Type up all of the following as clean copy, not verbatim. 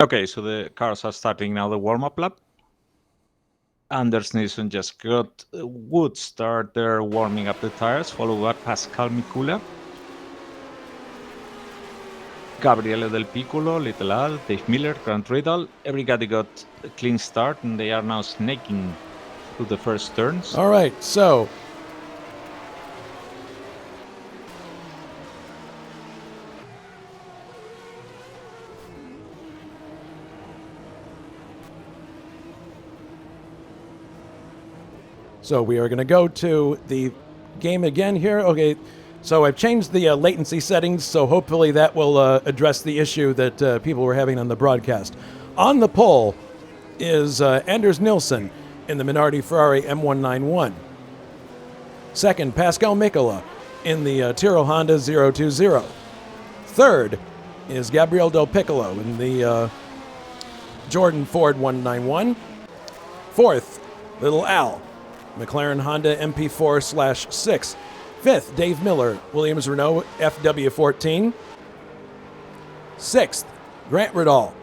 Okay, so the cars are starting now the warm-up lap. Anders Nilsson just got a good start there, warming up the tires, followed by Pascal Mikula, Gabriele Del Piccolo, Little Al, Dave Miller, Grant Riddle. Everybody got a clean start, and they are now snaking through the first turns. All right, so we are going to go to the game again here. Okay, so I've changed the latency settings, so hopefully that will address the issue that people were having on the broadcast. On the pole is Anders Nilsson in the Minardi Ferrari M191. Second, Pascal Mikkola in the Tyrrell Honda 020. Third is Gabriele Del Piccolo in the Jordan Ford 191. Fourth, Little Al, McLaren Honda MP4/6. Fifth, Dave Miller, Williams Renault FW14. Sixth, Grant Riddle,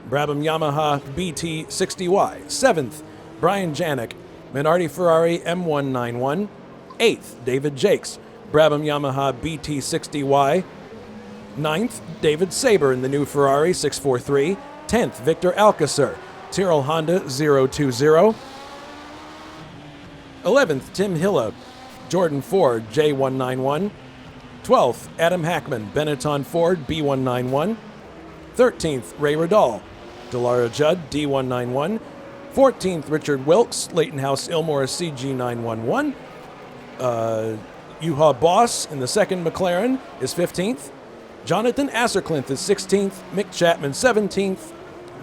Brabham Yamaha BT60Y. Seventh, Brian Janik, Minardi Ferrari M191. Eighth, David Jakes, Brabham Yamaha BT60Y. Ninth, David Saber in the new Ferrari 643. 10th, Victor Alcacer, Tyrrell Honda 020. 11th, Tim Hilla, Jordan Ford J191. 12th, Adam Hackman, Benetton Ford B191. 13th, Ray Riddle, Delara Judd D191. 14th, Richard Wilkes, Leighton House Ilmore CG911. Juha Boss in the second McLaren is 15th. Jonatan Acerclinth is 16th. Mick Chapman 17th.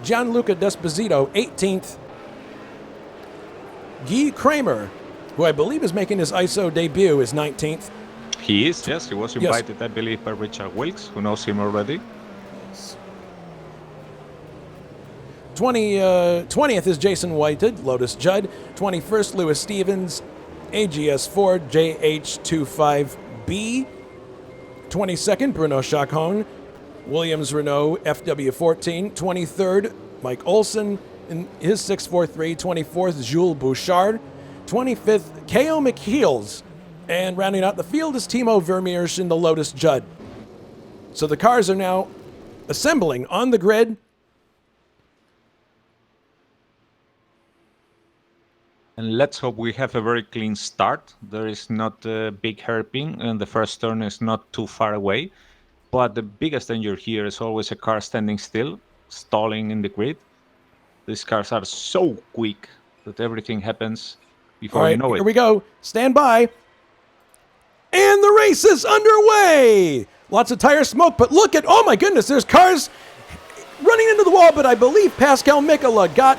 Gianluca Desposito 18th. Guy Kramer, who I believe is making his ISO debut, is 19th. He is, yes. He was invited, I believe, by Richard Wilkes, who knows him already. 20th is Jason Whited, Lotus Judd. 21st, Lewis Stevens, AGS Ford JH25B. 22nd, Bruno Chacon, Williams Renault FW14. 23rd, Mike Olson in his 643. 24th, Jules Bouchard. 25th, K.O. McHeels. And rounding out the field is Timo Vermeersch in the Lotus Judd. So the cars are now assembling on the grid. And let's hope we have a very clean start. There is not a big hairpin, and the first turn is not too far away. But the biggest danger here is always a car standing still, stalling in the grid. These cars are so quick that everything happens before you know it. Here we go. Stand by. And the race is underway. Lots of tire smoke, but look at, oh my goodness, there's cars running into the wall, but I believe Pascal Mikkola got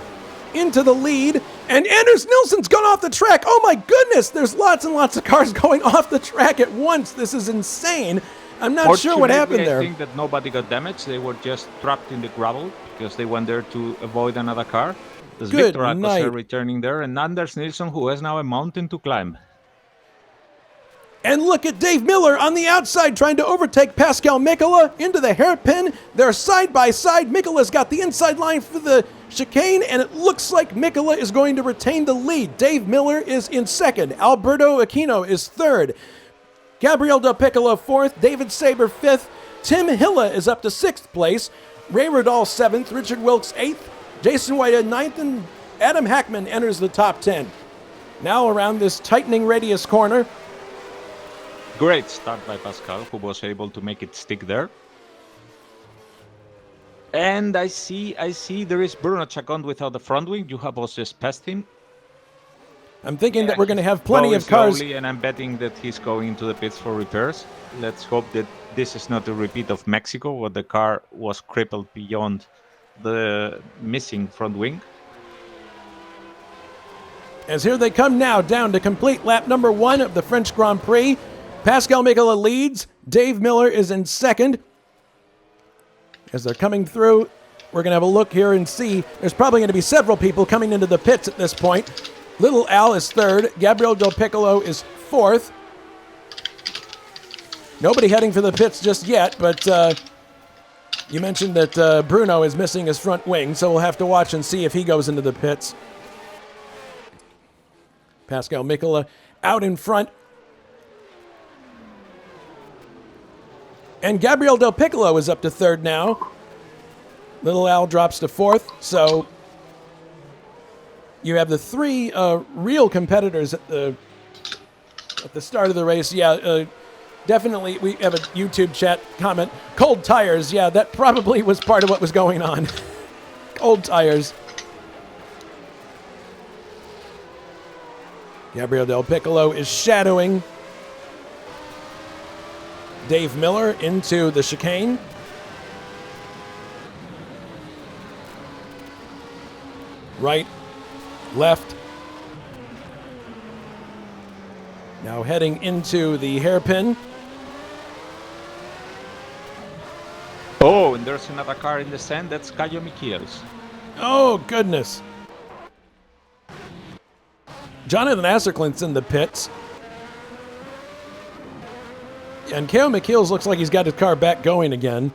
into the lead, and Anders Nilsson's gone off the track. Oh my goodness, there's lots and lots of cars going off the track at once. This is insane. I'm not sure what happened there. I think that nobody got damaged. They were just trapped in the gravel because they went there to avoid another car. There's Good Victor Alcacer night. returning there, and Anders Nilsson, who has now a mountain to climb. And look at Dave Miller on the outside trying to overtake Pascal Mikkola into the hairpin. They're side by side. Mikkola's got the inside line for the chicane, and it looks like Mikkola is going to retain the lead. Dave Miller is in second. Alberto Aquino is third. Gabriele Del Piccolo fourth. David Saber fifth. Tim Hilla is up to sixth place. Ray Riddle seventh. Richard Wilkes eighth. Jason White ninth, and Adam Hackman enters the top 10. Now around this tightening radius corner. Great start by Pascal, who was able to make it stick there. And I see there is Bruno Chacon without the front wing. You have also just passed him. I'm thinking that we're going to have plenty of cars. Slowly, and I'm betting that he's going into the pits for repairs. Let's hope that this is not a repeat of Mexico, where the car was crippled beyond the missing front wing. As here they come now down to complete lap number 1 of the French Grand Prix. Pascal Mikkola leads. Dave Miller is in second. As they're coming through, we're going to have a look here and see. There's probably going to be several people coming into the pits at this point. Little Al is third. Gabriele Del Piccolo is fourth. Nobody heading for the pits just yet, but You mentioned that Bruno is missing his front wing, so we'll have to watch and see if he goes into the pits. Pascal Mikola out in front. And Gabriel Del Piccolo is up to third now. Little Al drops to fourth, so you have the three real competitors at the start of the race. Yeah, definitely. We have a YouTube chat comment. Cold tires. Yeah, that probably was part of what was going on. Cold tires. Gabriel Del Piccolo is shadowing Dave Miller into the chicane. Right, left. Now heading into the hairpin. Oh, and there's another car in the sand. That's Caio Michiels. Oh, goodness. Jonatan Acerclinth's in the pits. And Caio Michiels looks like he's got his car back going again.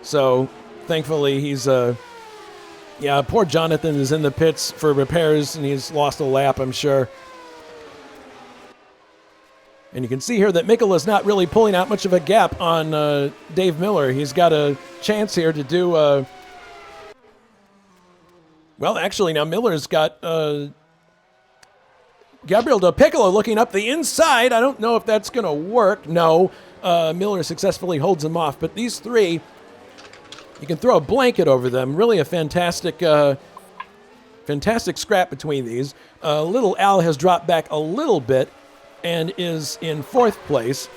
So, thankfully, he's... yeah, poor Jonatan is in the pits for repairs, and he's lost a lap, I'm sure. And you can see here that Mikola's not really pulling out much of a gap on Dave Miller. He's got a chance here to do... well, actually, now Miller's got... Gabriel Del Piccolo looking up the inside. I don't know if that's going to work. No, Miller successfully holds him off. But these three, you can throw a blanket over them. Really a fantastic scrap between these. Little Al has dropped back a little bit and is in fourth place.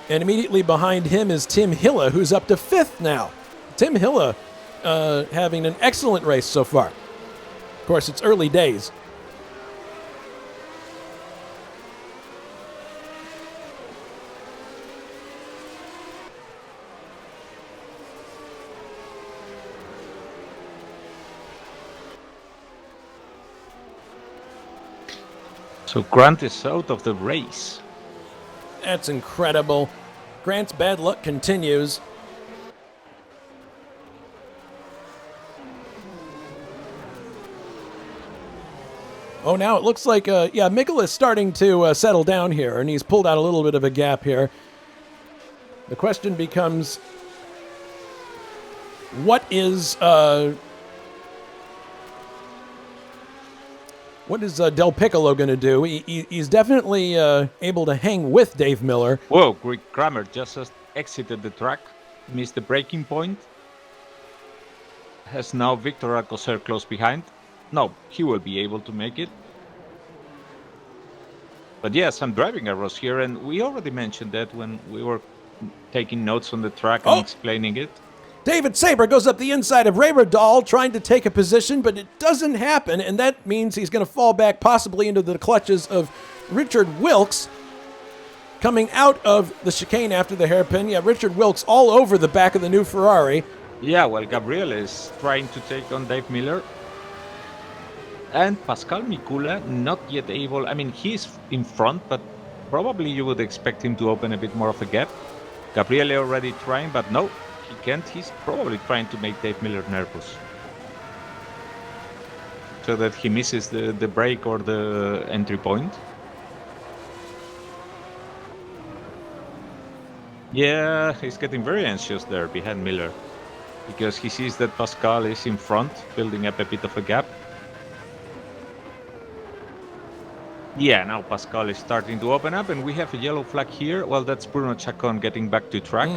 And immediately behind him is Tim Hilla, who's up to fifth now. Tim Hilla having an excellent race so far. Of course, it's early days. So Grant is out of the race. That's incredible. Grant's bad luck continues. Oh, now it looks like, yeah, Mikola is starting to settle down here, and he's pulled out a little bit of a gap here. The question becomes, what is Del Piccolo going to do? He's definitely able to hang with Dave Miller. Whoa, Greg Kramer just exited the track, missed the braking point. Has now Victor Alcocer close behind. No, he will be able to make it. But yes, I'm driving errors here, and we already mentioned that when we were taking notes on the track and explaining it. David Saber goes up the inside of Ray Dahl, trying to take a position, but it doesn't happen, and that means he's going to fall back possibly into the clutches of Richard Wilkes, coming out of the chicane after the hairpin. Yeah, Richard Wilkes all over the back of the new Ferrari. Yeah, well, Gabriel is trying to take on Dave Miller. And Pascal Mikula not yet able... I mean, he's in front, but probably you would expect him to open a bit more of a gap. Gabriele already trying, but no, he can't. He's probably trying to make Dave Miller nervous, so that he misses the break or the entry point. Yeah, he's getting very anxious there behind Miller, because he sees that Pascal is in front, building up a bit of a gap. Yeah, now Pascal is starting to open up, and we have a yellow flag here. Well, that's Bruno Chacon getting back to track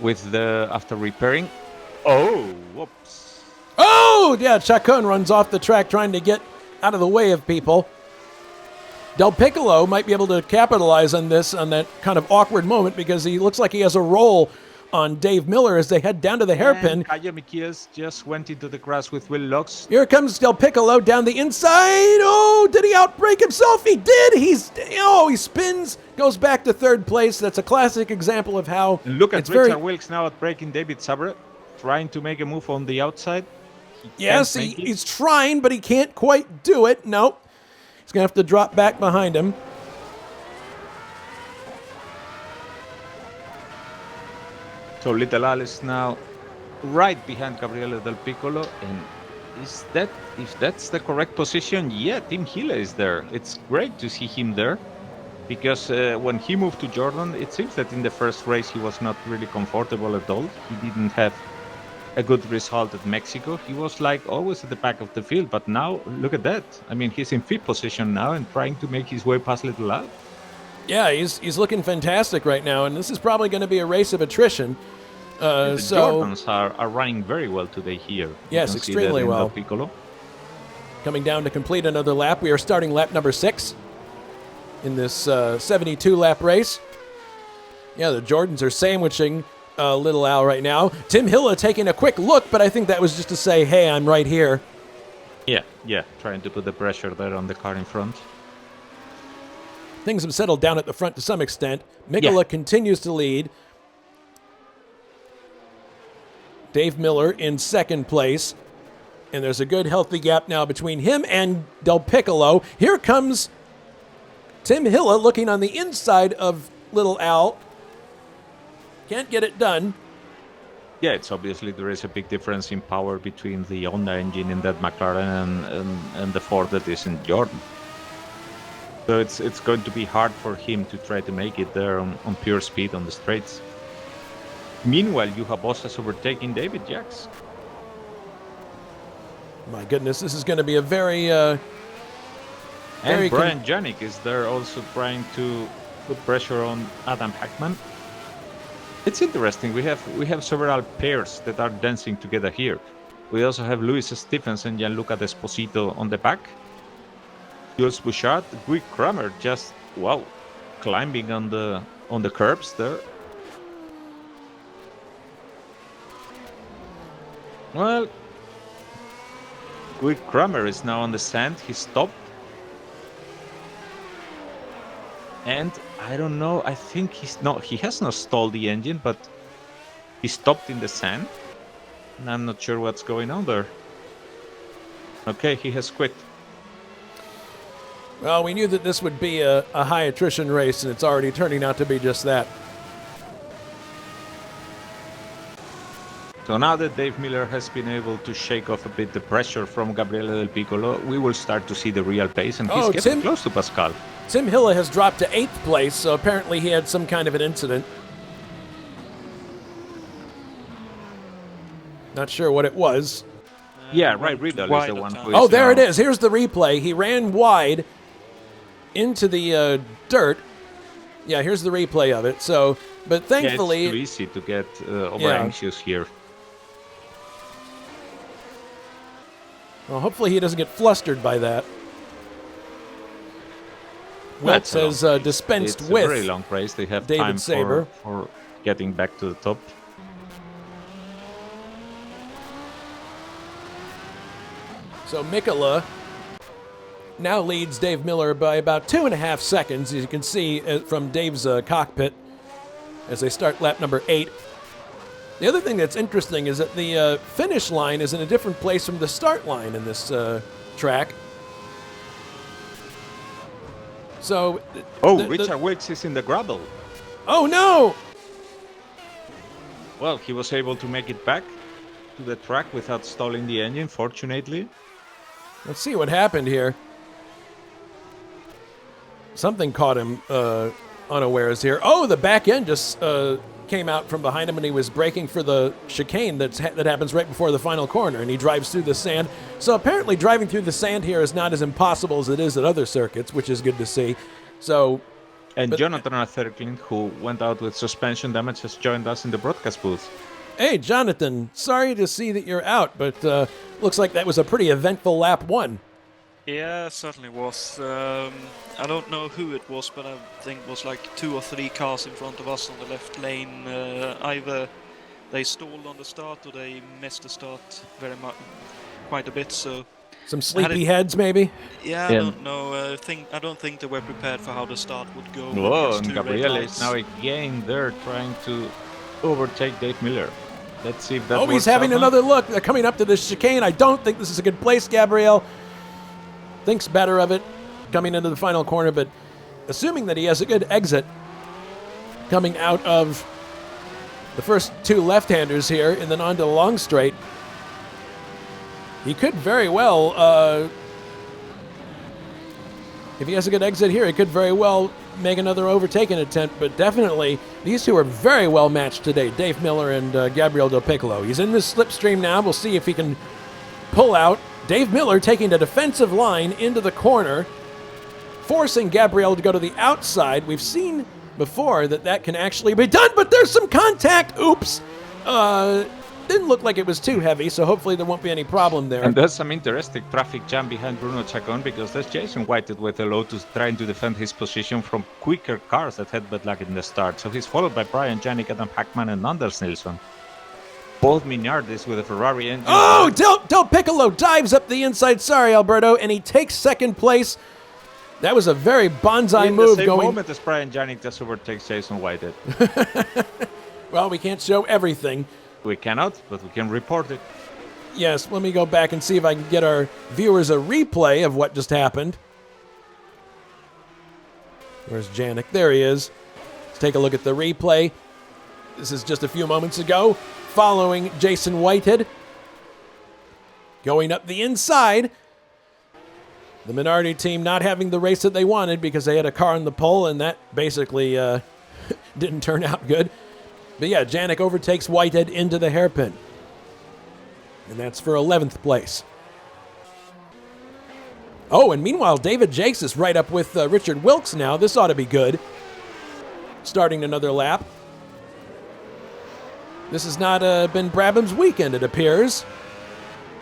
with the after repairing. Oh, whoops. Oh, yeah, Chacon runs off the track trying to get out of the way of people. Del Piccolo might be able to capitalize on this, on that kind of awkward moment, because he looks like he has a roll on Dave Miller as they head down to the hairpin. Caio Michiels just went into the grass with Will Locks. Here comes Del Piccolo down the inside. Oh, did he outbrake himself? He did. He spins, goes back to third place. That's a classic example of how... Look at Richard Wilkes now outbraking David Sabre, trying to make a move on the outside. Yes, he's trying, but he can't quite do it. Nope. He's going to have to drop back behind him. So Little Al is now right behind Gabriele Del Piccolo, and is that if that's the correct position? Yeah, Tim Hille is there. It's great to see him there because when he moved to Jordan, it seems that in the first race he was not really comfortable at all. He didn't have a good result at Mexico. He was like always at the back of the field, but now look at that. I mean, he's in fifth position now and trying to make his way past Little Al. Yeah, he's looking fantastic right now, and this is probably going to be a race of attrition. The Jordans are running very well today here. Yes, extremely well. Piccolo. Coming down to complete another lap. We are starting lap number 6 in this 72-lap race. Yeah, the Jordans are sandwiching Little Al right now. Tim Hille taking a quick look, but I think that was just to say, hey, I'm right here. Yeah, trying to put the pressure there on the car in front. Things have settled down at the front to some extent. Mikkola continues to lead. Dave Miller in second place. And there's a good, healthy gap now between him and Del Piccolo. Here comes Tim Hille looking on the inside of Little Al. Can't get it done. Yeah, it's obviously there is a big difference in power between the Honda engine in that McLaren and the Ford that is in Jordan. So it's going to be hard for him to try to make it there on pure speed on the straights. Meanwhile, you have Bottas overtaking David Jacks. My goodness, this is going to be a very and Brian Janik is there also trying to put pressure on Adam Hackman. It's interesting. We have several pairs that are dancing together here. We also have Luis Stephens and Gianluca Desposito on the back. Jules Bouchard, Guy Kramer just climbing on the curbs there. Well, Guy Kramer is now on the sand. He stopped. And I don't know, I think he has not stalled the engine, but he stopped in the sand. And I'm not sure what's going on there. Okay, he has quit. Well, we knew that this would be a high attrition race, and it's already turning out to be just that. So now that Dave Miller has been able to shake off a bit the pressure from Gabriele Del Piccolo, we will start to see the real pace, and he's getting close to Pascal. Tim Hille has dropped to 8th place, so apparently he had some kind of an incident. Not sure what it was. Yeah, right, Riddle is the one who is... Oh, there it is. Here's the replay. He ran wide into the dirt. Yeah, here's the replay of it. So, but thankfully... Yeah, it's too easy to get over-anxious here. Well, hopefully he doesn't get flustered by that. Wilt has dispensed it's with a very long race. They have David time Saber for getting back to the top. So Mikkola now leads Dave Miller by about 2.5 seconds, as you can see from Dave's cockpit as they start lap number 8. The other thing that's interesting is that the finish line is in a different place from the start line in this track. So, Richard Wilkes is in the gravel. Oh no! Well, he was able to make it back to the track without stalling the engine, fortunately. Let's see what happened here. Something caught him unawares here. Oh, the back end just came out from behind him, and he was braking for the chicane that happens right before the final corner, and he drives through the sand. So apparently driving through the sand here is not as impossible as it is at other circuits, which is good to see. So, Jonatan Acerclinth, who went out with suspension damage, has joined us in the broadcast booth. Hey, Jonathan, sorry to see that you're out, but looks like that was a pretty eventful lap 1. Yeah, it certainly was. I don't know who it was, but I think it was like 2 or 3 cars in front of us on the left lane. Either they stalled on the start or they missed the start quite a bit. So some sleepy heads, maybe. Yeah, I don't know. I don't think they were prepared for how the start would go. Whoa, and Gabriele is now again there trying to overtake Dave Miller. Let's see if that works. Oh, he's having another look. They're coming up to this chicane. I don't think this is a good place, Gabriele. Thinks better of it coming into the final corner, but assuming that he has a good exit coming out of the first two left-handers here, and then on to the long straight. He could very well, if he has a good exit here, he could very well make another overtaking attempt, but definitely these two are very well matched today, Dave Miller and Gabriel Del Piccolo. He's in this slipstream now. We'll see if he can pull out. Dave Miller taking the defensive line into the corner, forcing Gabriel to go to the outside. We've seen before that can actually be done, but there's some contact. Oops. Didn't look like it was too heavy, so hopefully there won't be any problem there. And there's some interesting traffic jam behind Bruno Chacon because there's Jason Whited with a Lotus trying to defend his position from quicker cars that had bad luck in the start. So he's followed by Brian Janik, Adam Hackman, and Anders Nilsson. Both Minardis with a Ferrari engine. Oh, Del Piccolo dives up the inside. Sorry, Alberto, and he takes second place. That was a very bonsai move. In the same moment as Brian Janik just overtakes Jason Whited. Well, we can't show everything. We cannot, but we can report it. Yes, let me go back and see if I can get our viewers a replay of what just happened. Where's Janik? There he is. Let's take a look at the replay. This is just a few moments ago, following Jason Whitehead. Going up the inside. The Minardi team not having the race that they wanted because they had a car on the pole, and that basically didn't turn out good. But yeah, Janik overtakes Whitehead into the hairpin. And that's for 11th place. Oh, and meanwhile, David Jakes is right up with Richard Wilkes now. This ought to be good. Starting another lap. This has not been Brabham's weekend, it appears.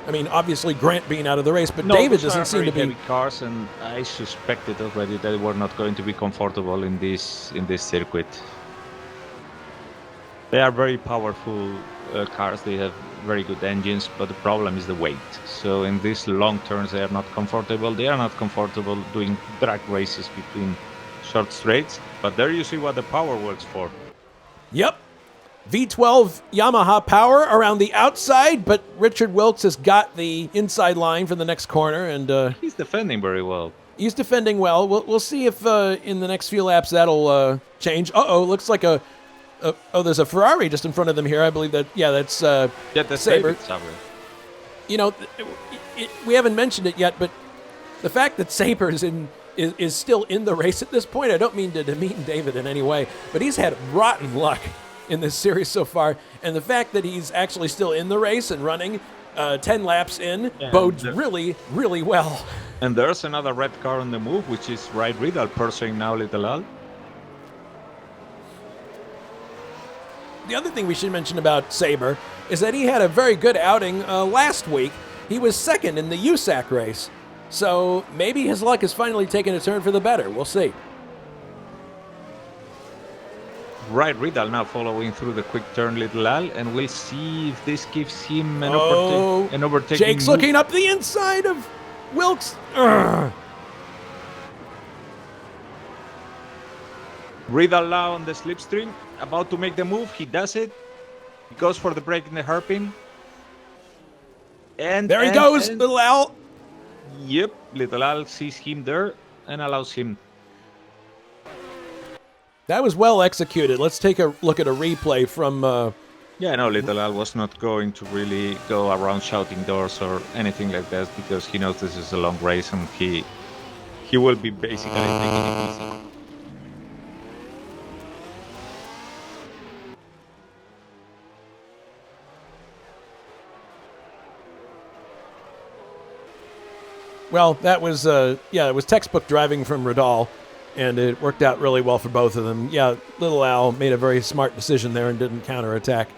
I mean, obviously Grant being out of the race, but no, David doesn't seem to be. Heavy cars, and I suspected already that they were not going to be comfortable in this circuit. They are very powerful cars. They have very good engines, but the problem is the weight. So in these long turns, they are not comfortable. They are not comfortable doing drag races between short straights. But there you see what the power works for. Yep. V12 Yamaha power around the outside, but Richard Wilkes has got the inside line for the next corner, and he's defending very well. He's defending well. We'll see if in the next few laps that'll change. Looks like there's a Ferrari just in front of them here. I believe that's Sabre. You know, we haven't mentioned it yet, but the fact that Sabre is still in the race at this point, I don't mean to demean David in any way, but he's had rotten luck in this series so far, and the fact that he's actually still in the race and running 10 laps in bodes really, really well. And there's another red car on the move, which is Wright Riddle pursuing now Little Al. The other thing we should mention about Sabre is that he had a very good outing last week. He was second in the USAC race. So maybe his luck has finally taken a turn for the better. We'll see. Wright Riddle now following through the quick turn Little Al, and we'll see if this gives him an overtaking Jake's move. looking up the inside of Wilkes. Urgh. Riddle now on the slipstream, about to make the move. He does it. He goes for the break in the hairpin. And there he goes, Little Al. Yep, Little Al sees him there and allows him. That was well executed. Let's take a look at a replay from... Little Al was not going to really go around shouting doors or anything like that because he knows this is a long race and he will be basically taking it easy. Well, that was, it was textbook driving from Radal, and it worked out really well for both of them. Yeah, Little Al made a very smart decision there and didn't counterattack.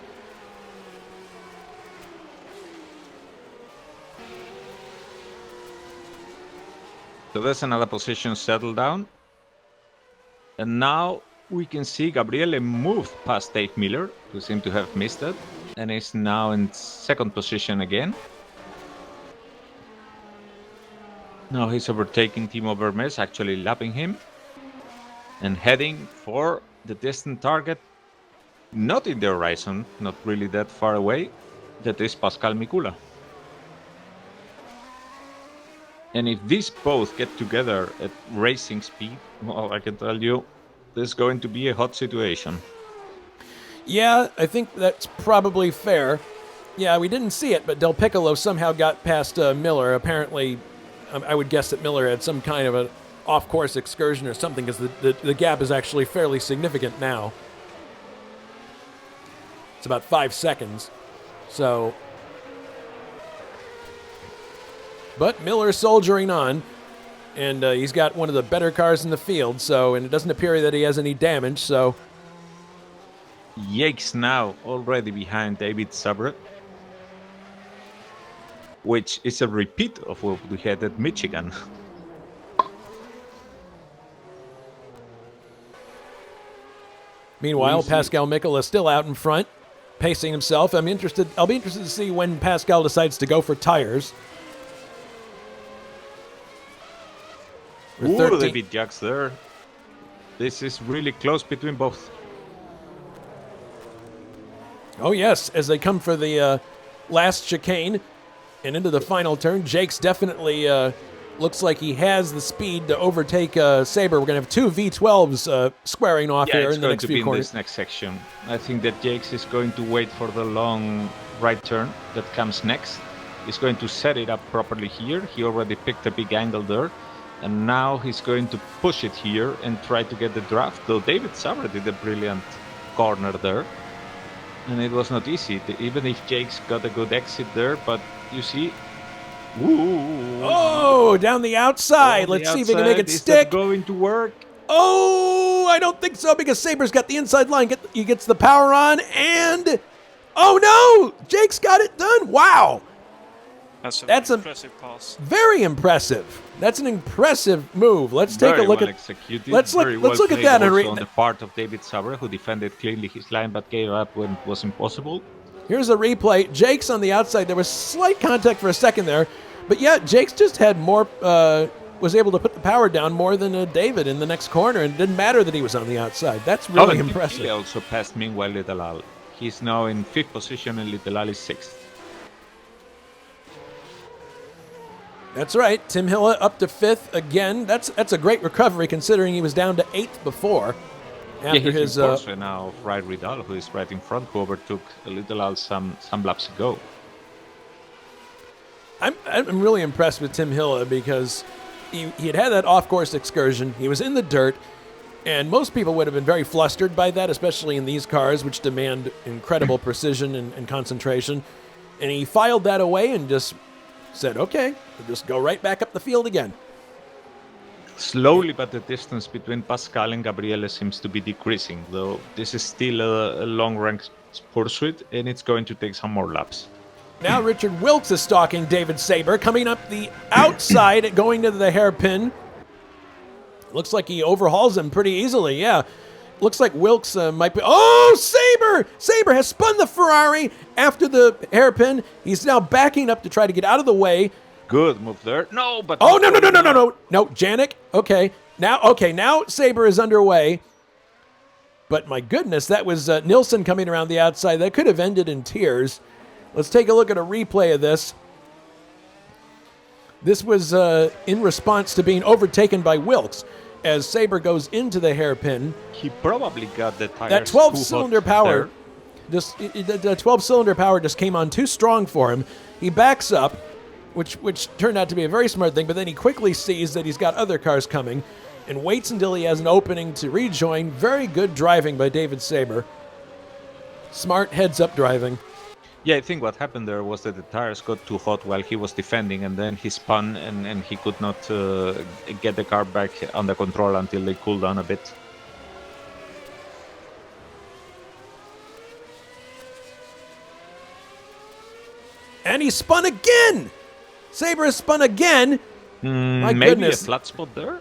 So there's another position settled down. And now we can see Gabriele moved past Dave Miller, who seemed to have missed it, and is now in second position again. Now he's overtaking Timo Vermes, actually lapping him and heading for the distant target, not in the horizon, not really that far away, that is Pascal Mikula. And if these both get together at racing speed, well, I can tell you, this is going to be a hot situation. Yeah, I think that's probably fair. Yeah, we didn't see it, but Del Piccolo somehow got past Miller. Apparently, I would guess that Miller had some kind of an off-course excursion or something, because the gap is actually fairly significant now. It's about 5 seconds. So, but Miller soldiering on, and he's got one of the better cars in the field. So, and it doesn't appear that he has any damage. So, Jakes now already behind David Sabre, which is a repeat of what we had at Michigan. meanwhile, Easy. Pascal Mikkel is still out in front, pacing himself. I'll be interested to see when Pascal decides to go for tires. Ooh, they beat Jax there. This is really close between both. Oh, yes, as they come for the last chicane and into the final turn, Jake's definitely looks like he has the speed to overtake Sabre. We're going to have two V12s squaring off here in the next few corners. This next section. I think that Jakes is going to wait for the long right turn that comes next. He's going to set it up properly here. He already picked a big angle there. And now he's going to push it here and try to get the draft. Though David Sabre did a brilliant corner there. And it was not easy, even if Jake's got a good exit there. But you see, ooh, Oh, down the outside. Let's see if he can make it is stick. that going to work? Oh, I don't think so, because Sabre's got the inside line. He gets the power on, and oh no, Jake's got it done. Wow, That's an impressive pass. very impressive. That's an impressive move. Let's take Very a look well at. executed. Let's look. Very Let's well look at played that. also on the part of David Sabre, who defended clearly his line but gave up when it was impossible. Here's a replay. Jake's on the outside. There was slight contact for a second there, but yeah, Jake's just had more. Was able to put the power down more than David in the next corner, and it didn't matter that he was on the outside. That's really impressive. He also passed meanwhile Little Al. He's now in 5th position and Little Al is 6th. That's right. Tim Hilla up to 5th again. That's a great recovery considering he was down to 8th before. After he's his in Porsche now of Ride Vidal, who is right in front, who overtook Little Al some laps ago. I'm really impressed with Tim Hilla because he had that off-course excursion. He was in the dirt, and most people would have been very flustered by that, especially in these cars, which demand incredible precision and concentration. And he filed that away and just said, okay, we'll just go right back up the field again. Slowly, but the distance between Pascal and Gabriele seems to be decreasing, though this is still a long-rank pursuit, and it's going to take some more laps. Now Richard Wilkes is stalking David Sabre, coming up the outside, going to the hairpin. Looks like he overhauls him pretty easily, yeah. Looks like Wilkes might be... Oh, Sabre! Sabre has spun the Ferrari after the hairpin. He's now backing up to try to get out of the way. Good move there. No, but... Oh, no. No, Janik. Okay, now Sabre is underway. But my goodness, that was Nilsson coming around the outside. That could have ended in tears. Let's take a look at a replay of this. This was in response to being overtaken by Wilkes as Sabre goes into the hairpin. He probably got the tires. That 12-cylinder power, the 12-cylinder power just came on too strong for him. He backs up, which turned out to be a very smart thing, but then he quickly sees that he's got other cars coming and waits until he has an opening to rejoin. Very good driving by David Sabre. Smart heads-up driving. Yeah, I think what happened there was that the tires got too hot while he was defending, and then he spun, and he could not get the car back under control until they cooled down a bit. And he spun again! Sabre has spun again! My maybe goodness. a flat spot there?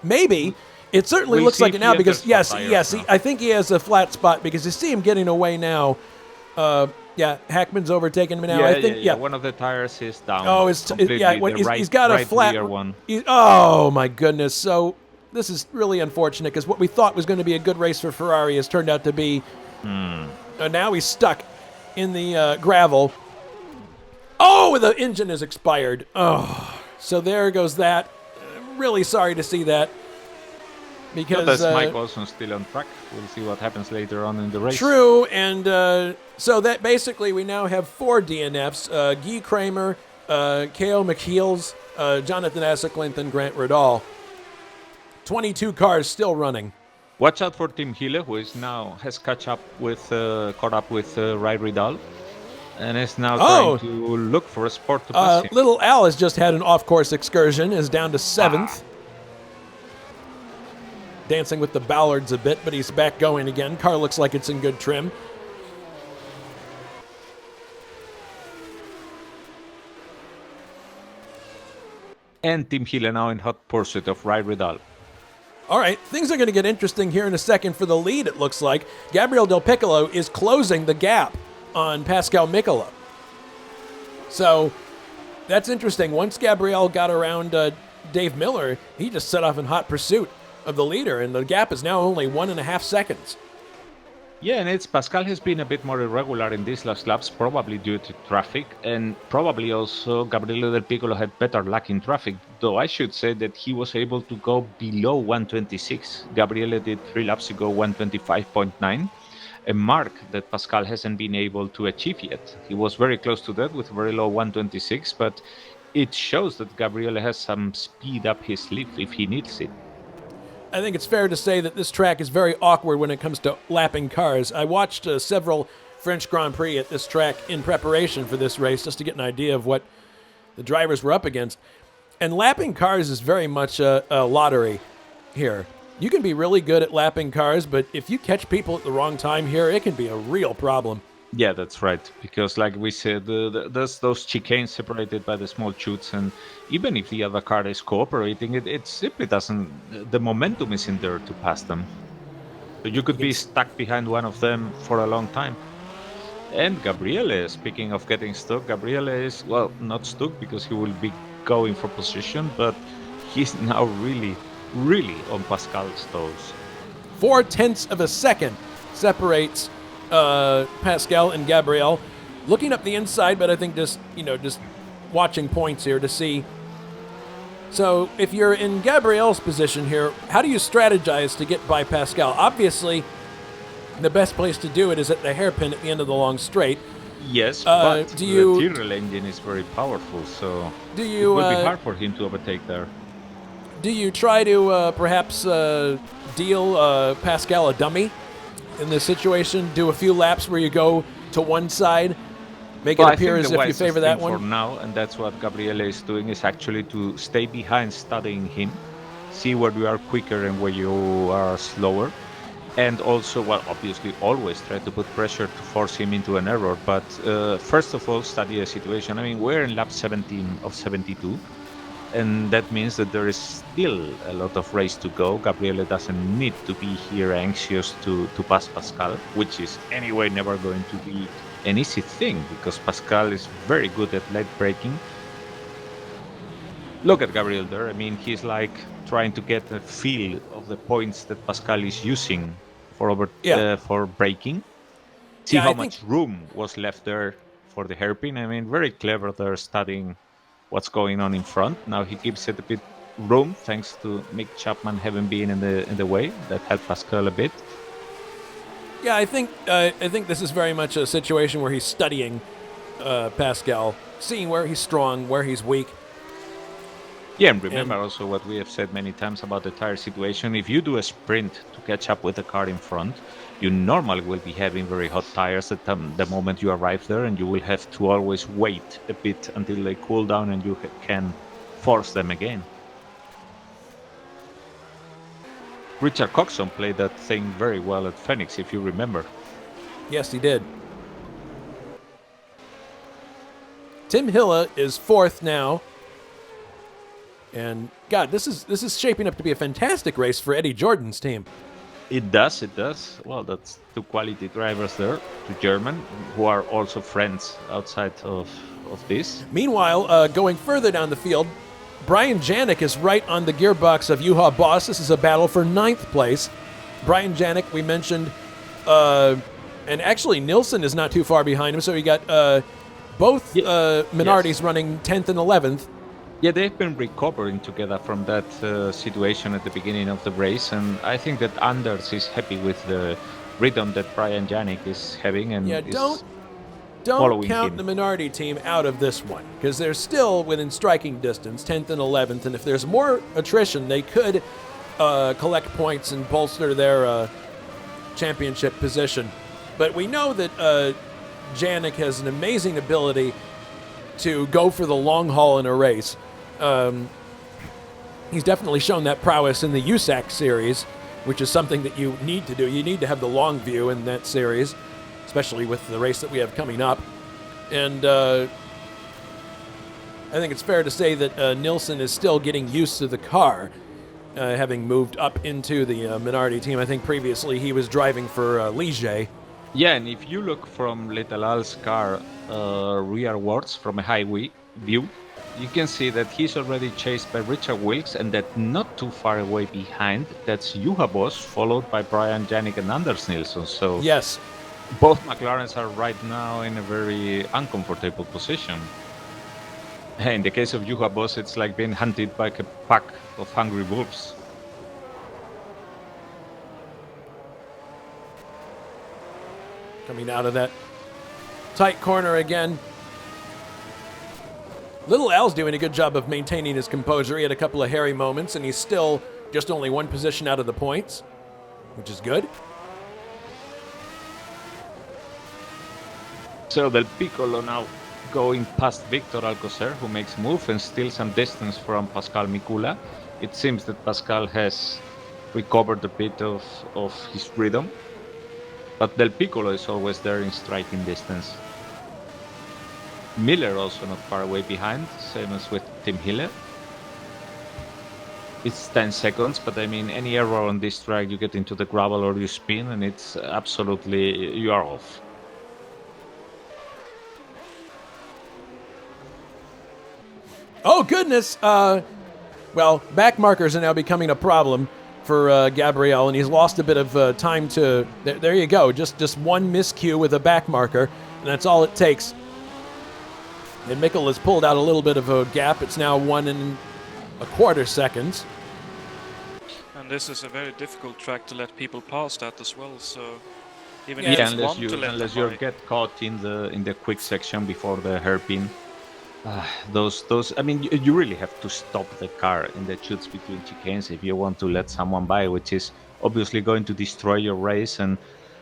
Maybe. It certainly We'll looks see like if it he now has because, the yes, tires now. I think he has a flat spot because you see him getting away now. Hackman's overtaking him now. I think, one of the tires is down. Oh, he's got a flat rear one. Oh, my goodness. So this is really unfortunate because what we thought was going to be a good race for Ferrari has turned out to be... now he's stuck in the gravel. Oh, the engine is expired. Oh, so there goes that. Really sorry to see that. because That's Mike Olson still on track. We'll see what happens later on in the race. true, and so that basically we now have 4 DNFs: Guy Kramer, K.O. McHeels, Jonatan Acerclinth, and Grant Riddall. 22 cars still running. Watch out for Tim Hille, who is now has caught up with Rai Ridal, and is now trying to look for a sport to pass him. Little Al has just had an off-course excursion, is down to 7th. Dancing with the Ballards a bit, but he's back going again. Car looks like it's in good trim. And Tim Hille now in hot pursuit of Rai Ridal. All right, things are going to get interesting here in a second for the lead, it looks like. Gabriel Del Piccolo is closing the gap on Pascal Mikola. So that's interesting. Once Gabriel got around Dave Miller, he just set off in hot pursuit of the leader, and the gap is now only 1.5 seconds. Yeah, and Pascal has been a bit more irregular in these last laps, probably due to traffic, and probably also Gabriele Del Piccolo had better luck in traffic, though I should say that he was able to go below 126. Gabriele did 3 laps ago 125.9, a mark that Pascal hasn't been able to achieve yet. He was very close to that with very low 126, but it shows that Gabriele has some speed up his sleeve if he needs it. I think it's fair to say that this track is very awkward when it comes to lapping cars. I watched several French Grand Prix at this track in preparation for this race just to get an idea of what the drivers were up against. And lapping cars is very much a lottery here. You can be really good at lapping cars, but if you catch people at the wrong time here, it can be a real problem. Yeah, that's right. Because, like we said, there's those chicanes separated by the small chutes, and even if the other car is cooperating, it simply doesn't. The momentum isn't there to pass them. So you could be stuck behind one of them for a long time. And Gabriele, speaking of getting stuck, Gabriele is, well, not stuck because he will be going for position, but he's now really, really on Pascal's toes. 0.4 of a second separates Pascal and Gabriel. Looking up the inside, but I think just watching points here to see. So if you're in Gabriel's position here, how do you strategize to get by Pascal? Obviously, the best place to do it is at the hairpin at the end of the long straight. Yes, but the Tyrrell engine is very powerful, so it will be hard for him to overtake there. Do you try to perhaps deal Pascal a dummy in this situation? Do a few laps where you go to one side, make it appear as if you favor that one? For now, and that's what Gabriele is doing, is actually to stay behind, studying him, see where you are quicker and where you are slower. And also, well, obviously, always try to put pressure to force him into an error. But first of all, study the situation. I mean, we're in lap 17 of 72. And that means that there is still a lot of race to go. Gabriele doesn't need to be here anxious to pass Pascal, which is anyway never going to be an easy thing because Pascal is very good at late braking. Look at Gabriel there. I mean, he's like trying to get a feel of the points that Pascal is using for braking. See how much room was left there for the hairpin. I mean, very clever there studying what's going on in front. Now he gives it a bit room thanks to Mick Chapman having been in the way. That helped Pascal a bit. Yeah, I think this is very much a situation where he's studying Pascal, seeing where he's strong, where he's weak. Yeah, and remember also what we have said many times about the tire situation. If you do a sprint to catch up with the car in front, you normally will be having very hot tires at the moment you arrive there, and you will have to always wait a bit until they cool down and you can force them again. Richard Coxon played that thing very well at Phoenix, if you remember. Yes, he did. Tim Hille is 4th now. And God, this is shaping up to be a fantastic race for Eddie Jordan's team. It does. Well, that's 2 quality drivers there, 2 German, who are also friends outside of this. Meanwhile, going further down the field, Brian Janik is right on the gearbox of Juha Boss. This is a battle for 9th place. Brian Janik, we mentioned, and actually Nilsson is not too far behind him, so you got both Minardi's running 10th and 11th. Yeah, they've been recovering together from that situation at the beginning of the race, and I think that Anders is happy with the rhythm that Brian Janik is having Yeah, and is don't following count him. the minority team out of this one because they're still within striking distance, 10th and 11th, and if there's more attrition, they could collect points and bolster their championship position. But we know that Janik has an amazing ability to go for the long haul in a race. He's definitely shown that prowess in the USAC series, which is something that you need to do. You need to have the long view in that series, especially with the race that we have coming up. And I think it's fair to say that Nilsson is still getting used to the car, having moved up into the minority team. I think previously he was driving for Ligier. Yeah, and if you look from Letalal's car rearwards from a view, you can see that he's already chased by Richard Wilkes, and that not too far away behind, that's Juha Boss, followed by Brian Janik and Anders Nilsson. So Yes. both McLarens are right now in a very uncomfortable position. In the case of Juha Boss, it's like being hunted by a pack of hungry wolves. Coming out of that tight corner again. Little Al's doing a good job of maintaining his composure. He had a couple of hairy moments, and he's still just only one position out of the points, which is good. So Del Piccolo now going past Victor Alcocer, who makes move and still some distance from Pascal Mikula. It seems that Pascal has recovered a bit of his rhythm, but Del Piccolo is always there in striking distance. Miller also not far away behind, same as with Tim Hiller. It's 10 seconds, but I mean, any error on this track, you get into the gravel or you spin, and it's absolutely, you are off. Oh, goodness. Well, back markers are now becoming a problem for Gabriel, and he's lost a bit of time to... There you go. Just one miscue with a back marker, and that's all it takes. And Mikkel has pulled out a little bit of a gap. It's now 1 1/4 seconds. And this is a very difficult track to let people pass that as well. So even Yeah, if Yeah, you want to let unless them you by. get caught in the quick section before the hairpin. Those. I mean, you really have to stop the car in the chutes between chicanes if you want to let someone by, which is obviously going to destroy your race. And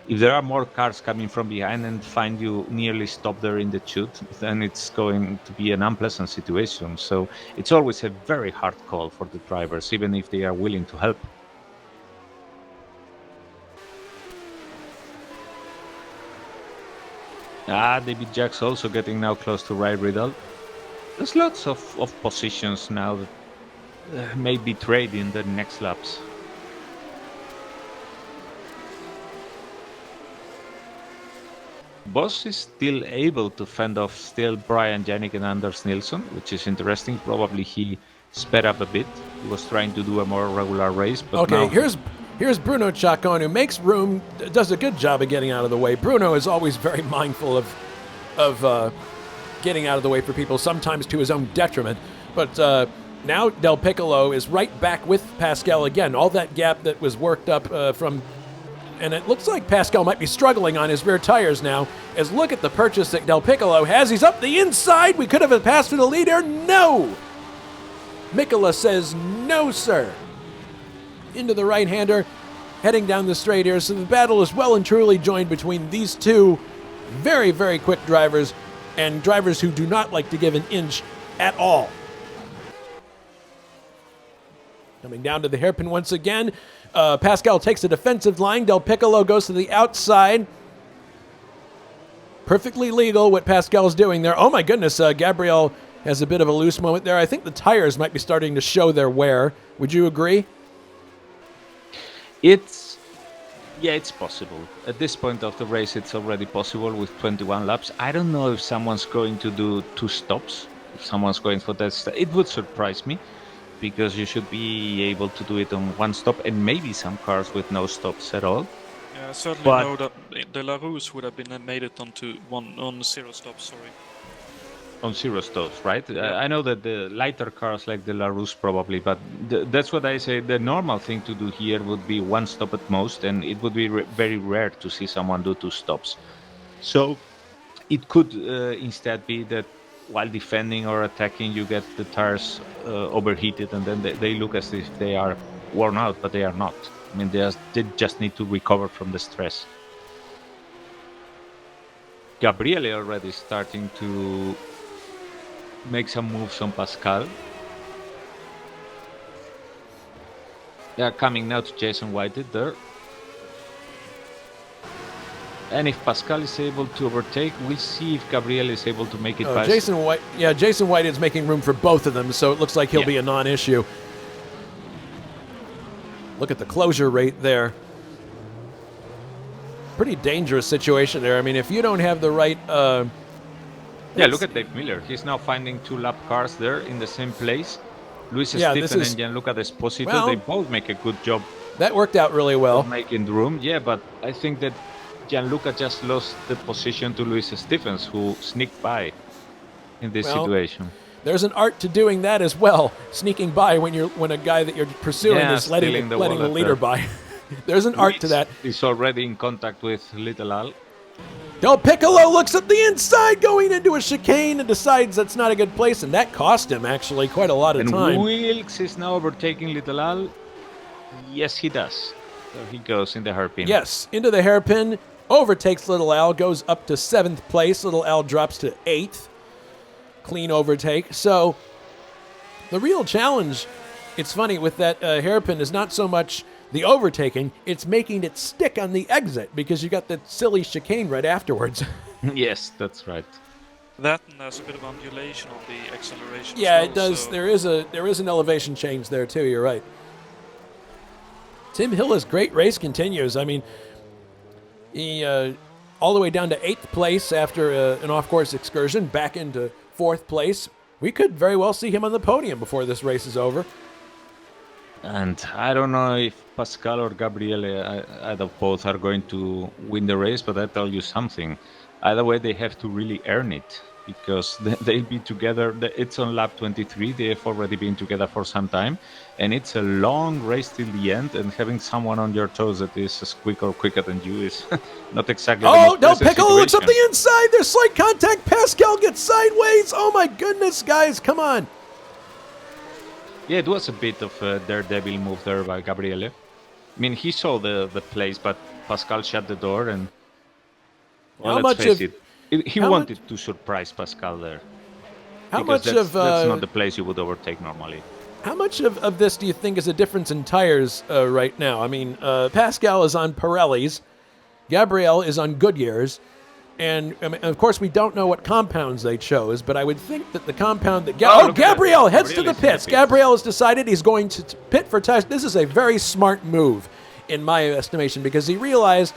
if there are more cars coming from behind and find you nearly stopped there in the chute, then it's going to be an unpleasant situation. So it's always a very hard call for the drivers, even if they are willing to help. David Jack's also getting now close to Ray Riddle. There's lots of positions now that may be traded in the next laps. Boss is still able to fend off still Brian Janik and Anders Nilsson, which is interesting. Probably he sped up a bit. He was trying to do a more regular race, but Okay, now here's Bruno Chacon, who makes room, does a good job of getting out of the way. Bruno is always very mindful of getting out of the way for people, sometimes to his own detriment. But now Del Piccolo is right back with Pascal again. All that gap that was worked up from... And it looks like Pascal might be struggling on his rear tires now. As look at the purchase that Del Piccolo has. He's up the inside. We could have a pass for the leader. No! Mikola says no, sir. Into the right-hander, heading down the straight here. So the battle is well and truly joined between these two very, very quick drivers and drivers who do not like to give an inch at all. Coming down to the hairpin once again. Pascal takes a defensive line. Del Piccolo goes to the outside. Perfectly legal what Pascal's doing there. Oh my goodness, Gabriel has a bit of a loose moment there. I think the tires might be starting to show their wear. Would you agree? it's possible. At this point of the race, it's already possible with 21 laps. I don't know if someone's going to do 2 stops. If someone's going for that, it would surprise me, because you should be able to do it on 1 stop, and maybe some cars with no stops at all. Yeah, I certainly But know that De La Ruse would have been made it on 0 stops. Sorry. on zero stops, right? I know that the lighter cars like the Larousse probably, but that's what I say. The normal thing to do here would be one stop at most, and it would be very rare to see someone do two stops. So it could instead be that while defending or attacking, you get the tires overheated, and then they look as if they are worn out, but they are not. I mean, they just need to recover from the stress. Gabriele already starting to make some moves on Pascal. They are coming now to Jason Whited there. And if Pascal is able to overtake, we'll see if Gabriel is able to make it past. Jason White is making room for both of them, so it looks like he'll be a non-issue. Look at the closure rate there. Pretty dangerous situation there. I mean, if you don't have the right... look at Dave Miller. He's now finding two lap cars there in the same place. Luis Stephen and Gianluca Desposito, they both make a good job. That worked out really well. Making room, but I think that Gianluca just lost the position to Luis Stephens, who sneaked by in this situation. There's an art to doing that as well, sneaking by when a guy that you're pursuing is letting the leader by. There's an art to that. He's already in contact with Little Al. Del Piccolo looks at the inside going into a chicane and decides that's not a good place, and that cost him actually quite a lot of time. And Wilkes is now overtaking Little Al. Yes, he does. There he goes in the hairpin. Yes, into the hairpin, overtakes Little Al, goes up to 7th place. Little Al drops to 8th. Clean overtake. So the real challenge, it's funny, with that hairpin is not so much the overtaking, it's making it stick on the exit because you got that silly chicane right afterwards. Yes, that's right. That and there's a bit of undulation on the acceleration. Yeah, as well, it does. So There is an elevation change there too. You're right. Tim Hillis' great race continues. I mean, he all the way down to 8th place after an off-course excursion, back into 4th place. We could very well see him on the podium before this race is over. And I don't know if Pascal or Gabriele, either both, are going to win the race, but I tell you something. Either way, they have to really earn it, because they'll be together. It's on lap 23. They have already been together for some time, and it's a long race till the end, and having someone on your toes that is as quick or quicker than you is not exactly Del Piccolo looks up the inside. There's slight contact. Pascal gets sideways. Oh, my goodness, guys. Come on. Yeah, it was a bit of a daredevil move there by Gabriele. I mean, he saw the place, but Pascal shut the door, and well, let's face it, he wanted to surprise Pascal there. That's not the place you would overtake normally. How much of this do you think is a difference in tires right now? I mean, Pascal is on Pirellis, Gabriel is on Goodyears, and I mean, of course we don't know what compounds they chose, but I would think that the compound that Gabriel heads to the pits. Gabriel has decided he's going to pit for tires. This is a very smart move, in my estimation, because he realized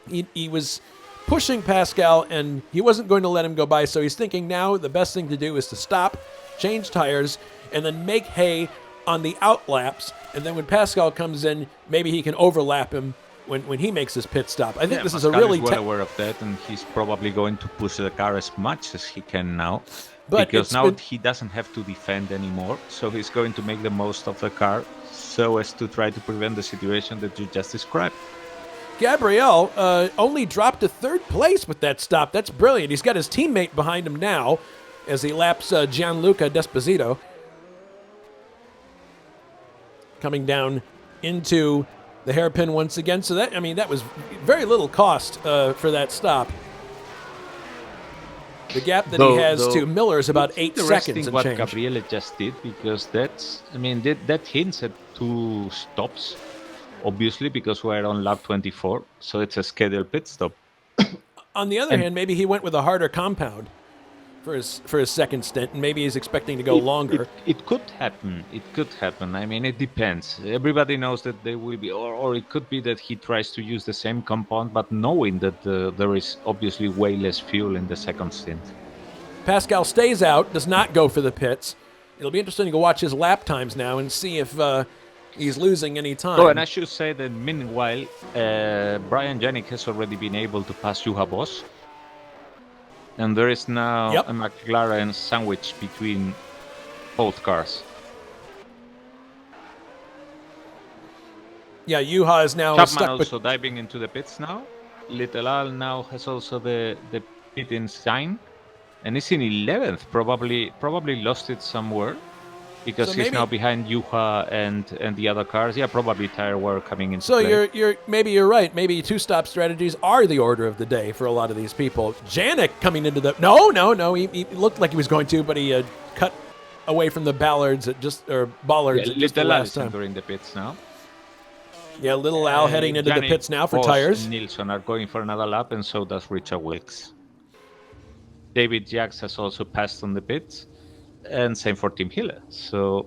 he was pushing Pascal and he wasn't going to let him go by, so he's thinking now the best thing to do is to stop, change tires, and then make hay on the outlaps, and then when Pascal comes in, maybe he can overlap him when he makes his pit stop. I think this Pascal is a really... well aware of that, and he's probably going to push the car as much as he can now, but because now he doesn't have to defend anymore, so he's going to make the most of the car so as to try to prevent the situation that you just described. Gabriel only dropped to 3rd place with that stop. That's brilliant. He's got his teammate behind him now as he laps Gianluca Desposito. Coming down into the hairpin once again. So that was very little cost for that stop. The gap that he has to Miller is about 8 seconds and what change. Gabriele just did, because that hints at 2 stops, obviously, because we're on lap 24, so it's a scheduled pit stop. On the other hand, maybe he went with a harder compound for his second stint, and maybe he's expecting to go longer. It could happen. It could happen. I mean, it depends. Everybody knows that they will be, or it could be that he tries to use the same compound, but knowing that there is obviously way less fuel in the second stint. Pascal stays out, does not go for the pits. It'll be interesting to watch his lap times now and see if he's losing any time. Oh, and I should say that meanwhile, Brian Janik has already been able to pass Juha Boss. And there is now Yep. a McLaren sandwich between both cars. Yeah, Juha is now Chapman stuck. also diving into the pits now. Little Al now has also the pit in sign, and is in 11th. Probably lost it somewhere because So he's maybe- now behind Juha and the other cars. Yeah, probably tire wear coming into So play. you're right. Maybe two-stop strategies are the order of the day for a lot of these people. Janik coming into the no. He looked like he was going to, but he cut away from the bollards at just the Little Al last is time. entering the pits now. Yeah, little Al heading into the Janik, pits now for Voss, tires. and Nilsson are going for another lap, and so does Richard Wilkes. David Jacks has also passed on the pits, and same for Tim Hille. So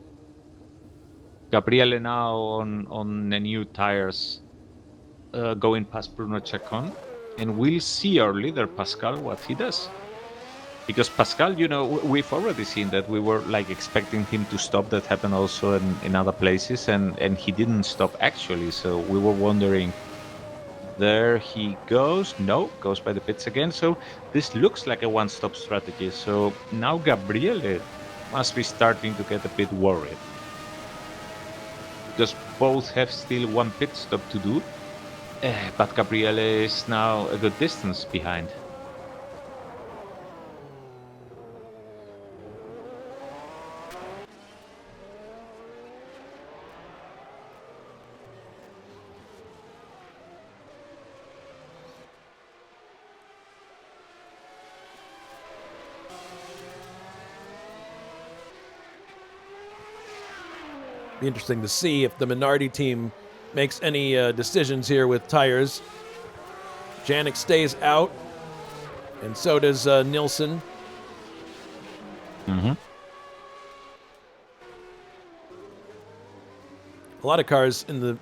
Gabriele now on the new tires, going past Bruno Chacon, and we'll see our leader Pascal what he does. Because Pascal, we've already seen that we were like expecting him to stop. That happened also in other places, and he didn't stop actually. So we were wondering. There he goes. No, goes by the pits again. So this looks like a one-stop strategy. So now Gabriele must be starting to get a bit worried. Because both have still one pit stop to do. But Gabriele is now a good distance behind. Be interesting to see if the Minardi team makes any decisions here with tires. Janik stays out, and so does Nilsson. Mm-hmm. A lot of cars in the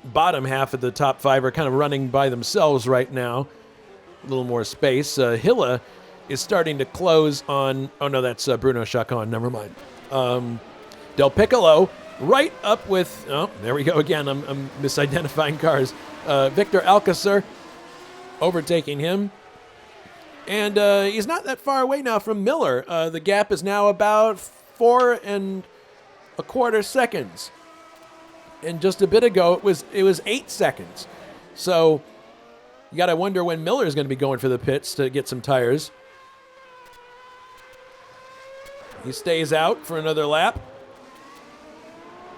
bottom half of the top five are kind of running by themselves right now. A little more space. Hille is starting to close on. Oh no, that's Bruno Chacon. Never mind. Del Piccolo right up with. Oh, there we go again. I'm misidentifying cars. Victor Alcacer overtaking him. And he's not that far away now from Miller. The gap is now about 4.25 seconds. And just a bit ago, it was 8 seconds. So you got to wonder when Miller is going to be going for the pits to get some tires. He stays out for another lap.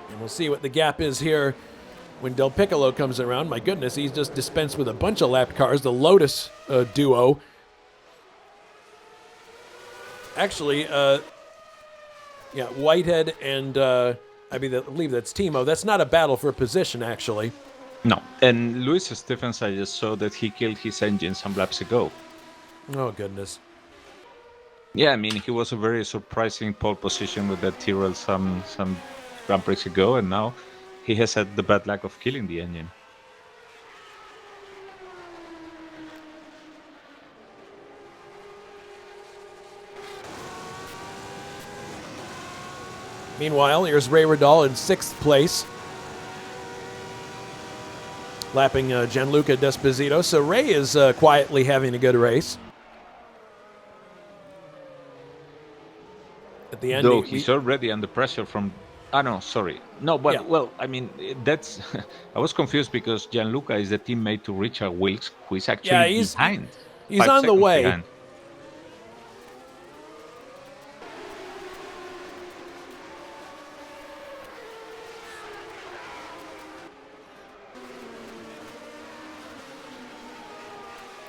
And we'll see what the gap is here when Del Piccolo comes around. My goodness, he's just dispensed with a bunch of lap cars. The Lotus duo. Actually, Whitehead and I believe that's Timo. That's not a battle for position, actually. No. And Luis Stephens, I just saw that he killed his engine some laps ago. Oh, goodness. Yeah, I mean, he was a very surprising pole position with that Tyrrell some Grand Prix ago, and now he has had the bad luck of killing the engine. Meanwhile, here's Ray Radal in 6th place, lapping Gianluca Desposito. So Ray is quietly having a good race. At the end, Though he's already under pressure from... no, sorry. No, but, Yeah. well, I mean, that's... I was confused because Gianluca is the teammate to Richard Wilkes, who is actually behind. He's on the way. Behind.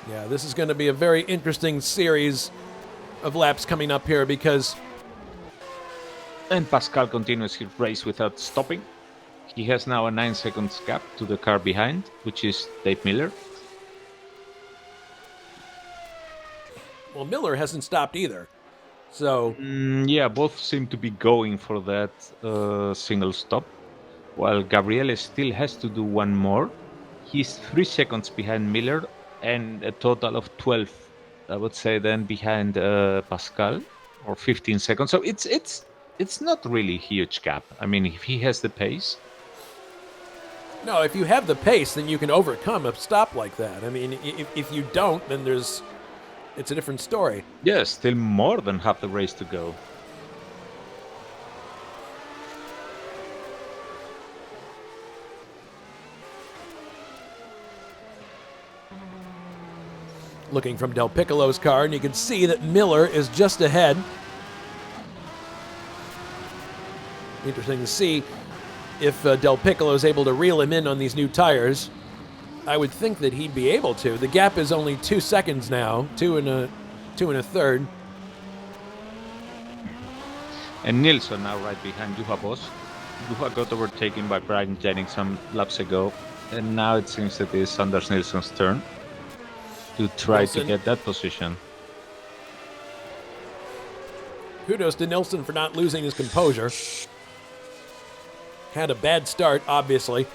Yeah, this is going to be a very interesting series of laps coming up here because... And Pascal continues his race without stopping. He has now a 9 seconds gap to the car behind, which is Dave Miller. Well, Miller hasn't stopped either. So... yeah, both seem to be going for that single stop. While Gabriele still has to do one more. He's 3 seconds behind Miller and a total of 12, I would say, then behind Pascal, or 15 seconds. So it's not really a huge gap. I mean, if he has the pace. No, if you have the pace, then you can overcome a stop like that. I mean, if you don't, then there's it's a different story. Yeah, still more than half the race to go. Looking from Del Piccolo's car, and you can see that Miller is just ahead. Interesting to see if Del Piccolo is able to reel him in on these new tires. I would think that he'd be able to. The gap is only 2 seconds now, two and a third. And Nilsson now right behind Juha Boss. Juha got overtaken by Brian Jennings some laps ago, and now it seems that it's Anders Nilsson's turn to try Nilsson. to get that position. Kudos to Nilsson for not losing his composure. Had a bad start, obviously,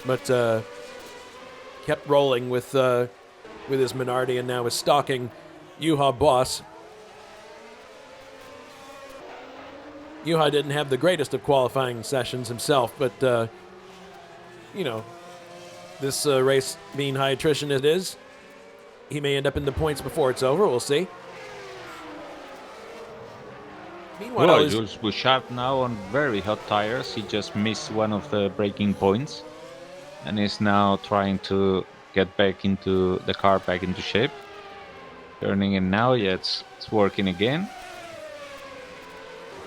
but kept rolling with his Minardi, and now is stalking Juha Boss. Juha didn't have the greatest of qualifying sessions himself, but this race being high attrition it is, he may end up in the points before it's over. We'll see. Meanwhile, Well, Jules Bouchard now on very hot tires. He just missed one of the braking points and is now trying to get back into the car, back into shape. Turning in now, yeah, it's working again.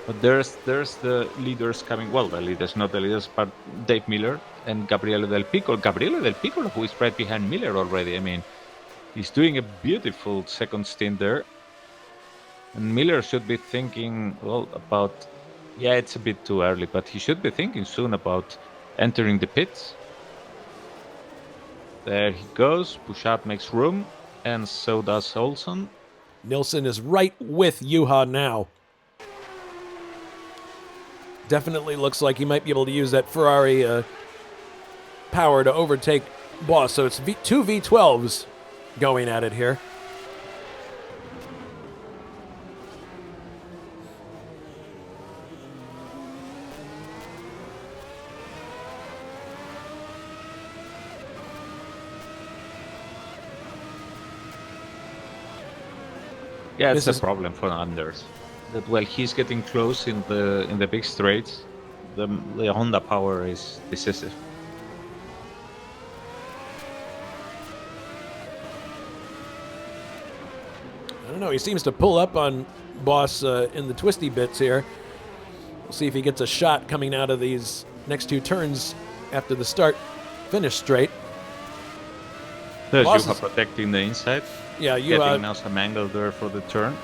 But there's the leaders coming. Well, the leaders, not the leaders, but Dave Miller and Gabriele Del Piccolo. Gabriele Del Piccolo, who is right behind Miller already. I mean, he's doing a beautiful second stint there. And Miller should be thinking, well, about, yeah, it's a bit too early, but he should be thinking soon about entering the pits. There he goes. Bouchard makes room, and so does Olsen. Nilsson is right with Juha now. Definitely looks like he might be able to use that Ferrari power to overtake Boss. So it's two V12s going at it here. Yeah, it's a problem for Anders. That while he's getting close in the big straights, the Honda power is decisive. I don't know. He seems to pull up on Boss in the twisty bits here. We'll see if he gets a shot coming out of these next two turns after the start-finish straight. There's Juha protecting the inside. Yeah, getting now some angle there for the turn.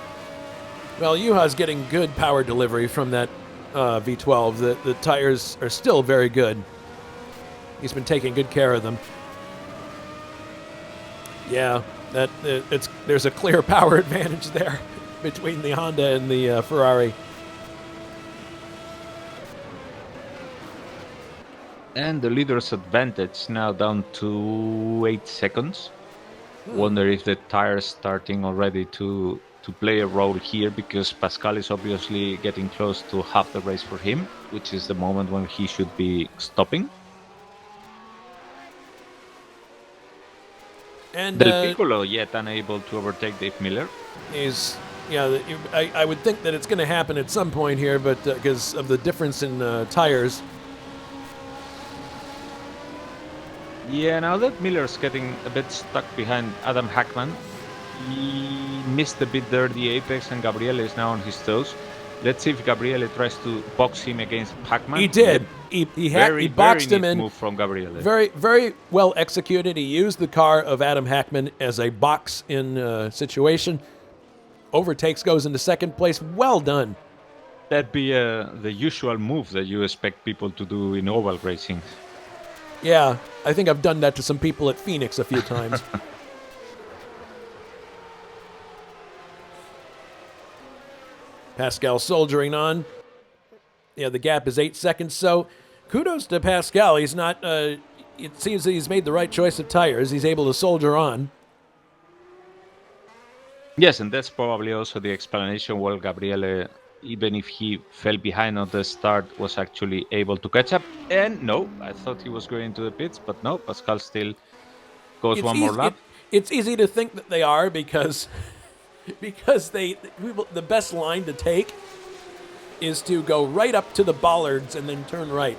Well, Juha's getting good power delivery from that V12. The tires are still very good. He's been taking good care of them. Yeah, there's a clear power advantage there between the Honda and the Ferrari. And the leader's advantage now down to 8 seconds. Wonder if the tires starting already to play a role here, because Pascal is obviously getting close to half the race for him, which is the moment when he should be stopping. And Del Piccolo yet unable to overtake Dave Miller. I would think that it's going to happen at some point here, but because of the difference in tires. Yeah, now that Miller's getting a bit stuck behind Adam Hackman, he missed a bit there the apex, and Gabriele is now on his toes. Let's see if Gabriele tries to box him against Hackman. He did. He boxed him in. Move from Gabriele. Very, very well executed. He used the car of Adam Hackman as a box-in situation. Overtakes, goes into second place. Well done. That'd be the usual move that you expect people to do in oval racing. Yeah, I think I've done that to some people at Phoenix a few times. Pascal soldiering on. Yeah, the gap is 8 seconds, so kudos to Pascal. He's not, it seems that he's made the right choice of tires. He's able to soldier on. Yes, and that's probably also the explanation why Gabriele, even if he fell behind on the start, was actually able to catch up. And no, I thought he was going to the pits, but no, Pascal still goes one more lap. It's easy to think that they are, because because the best line to take is to go right up to the bollards and then turn right.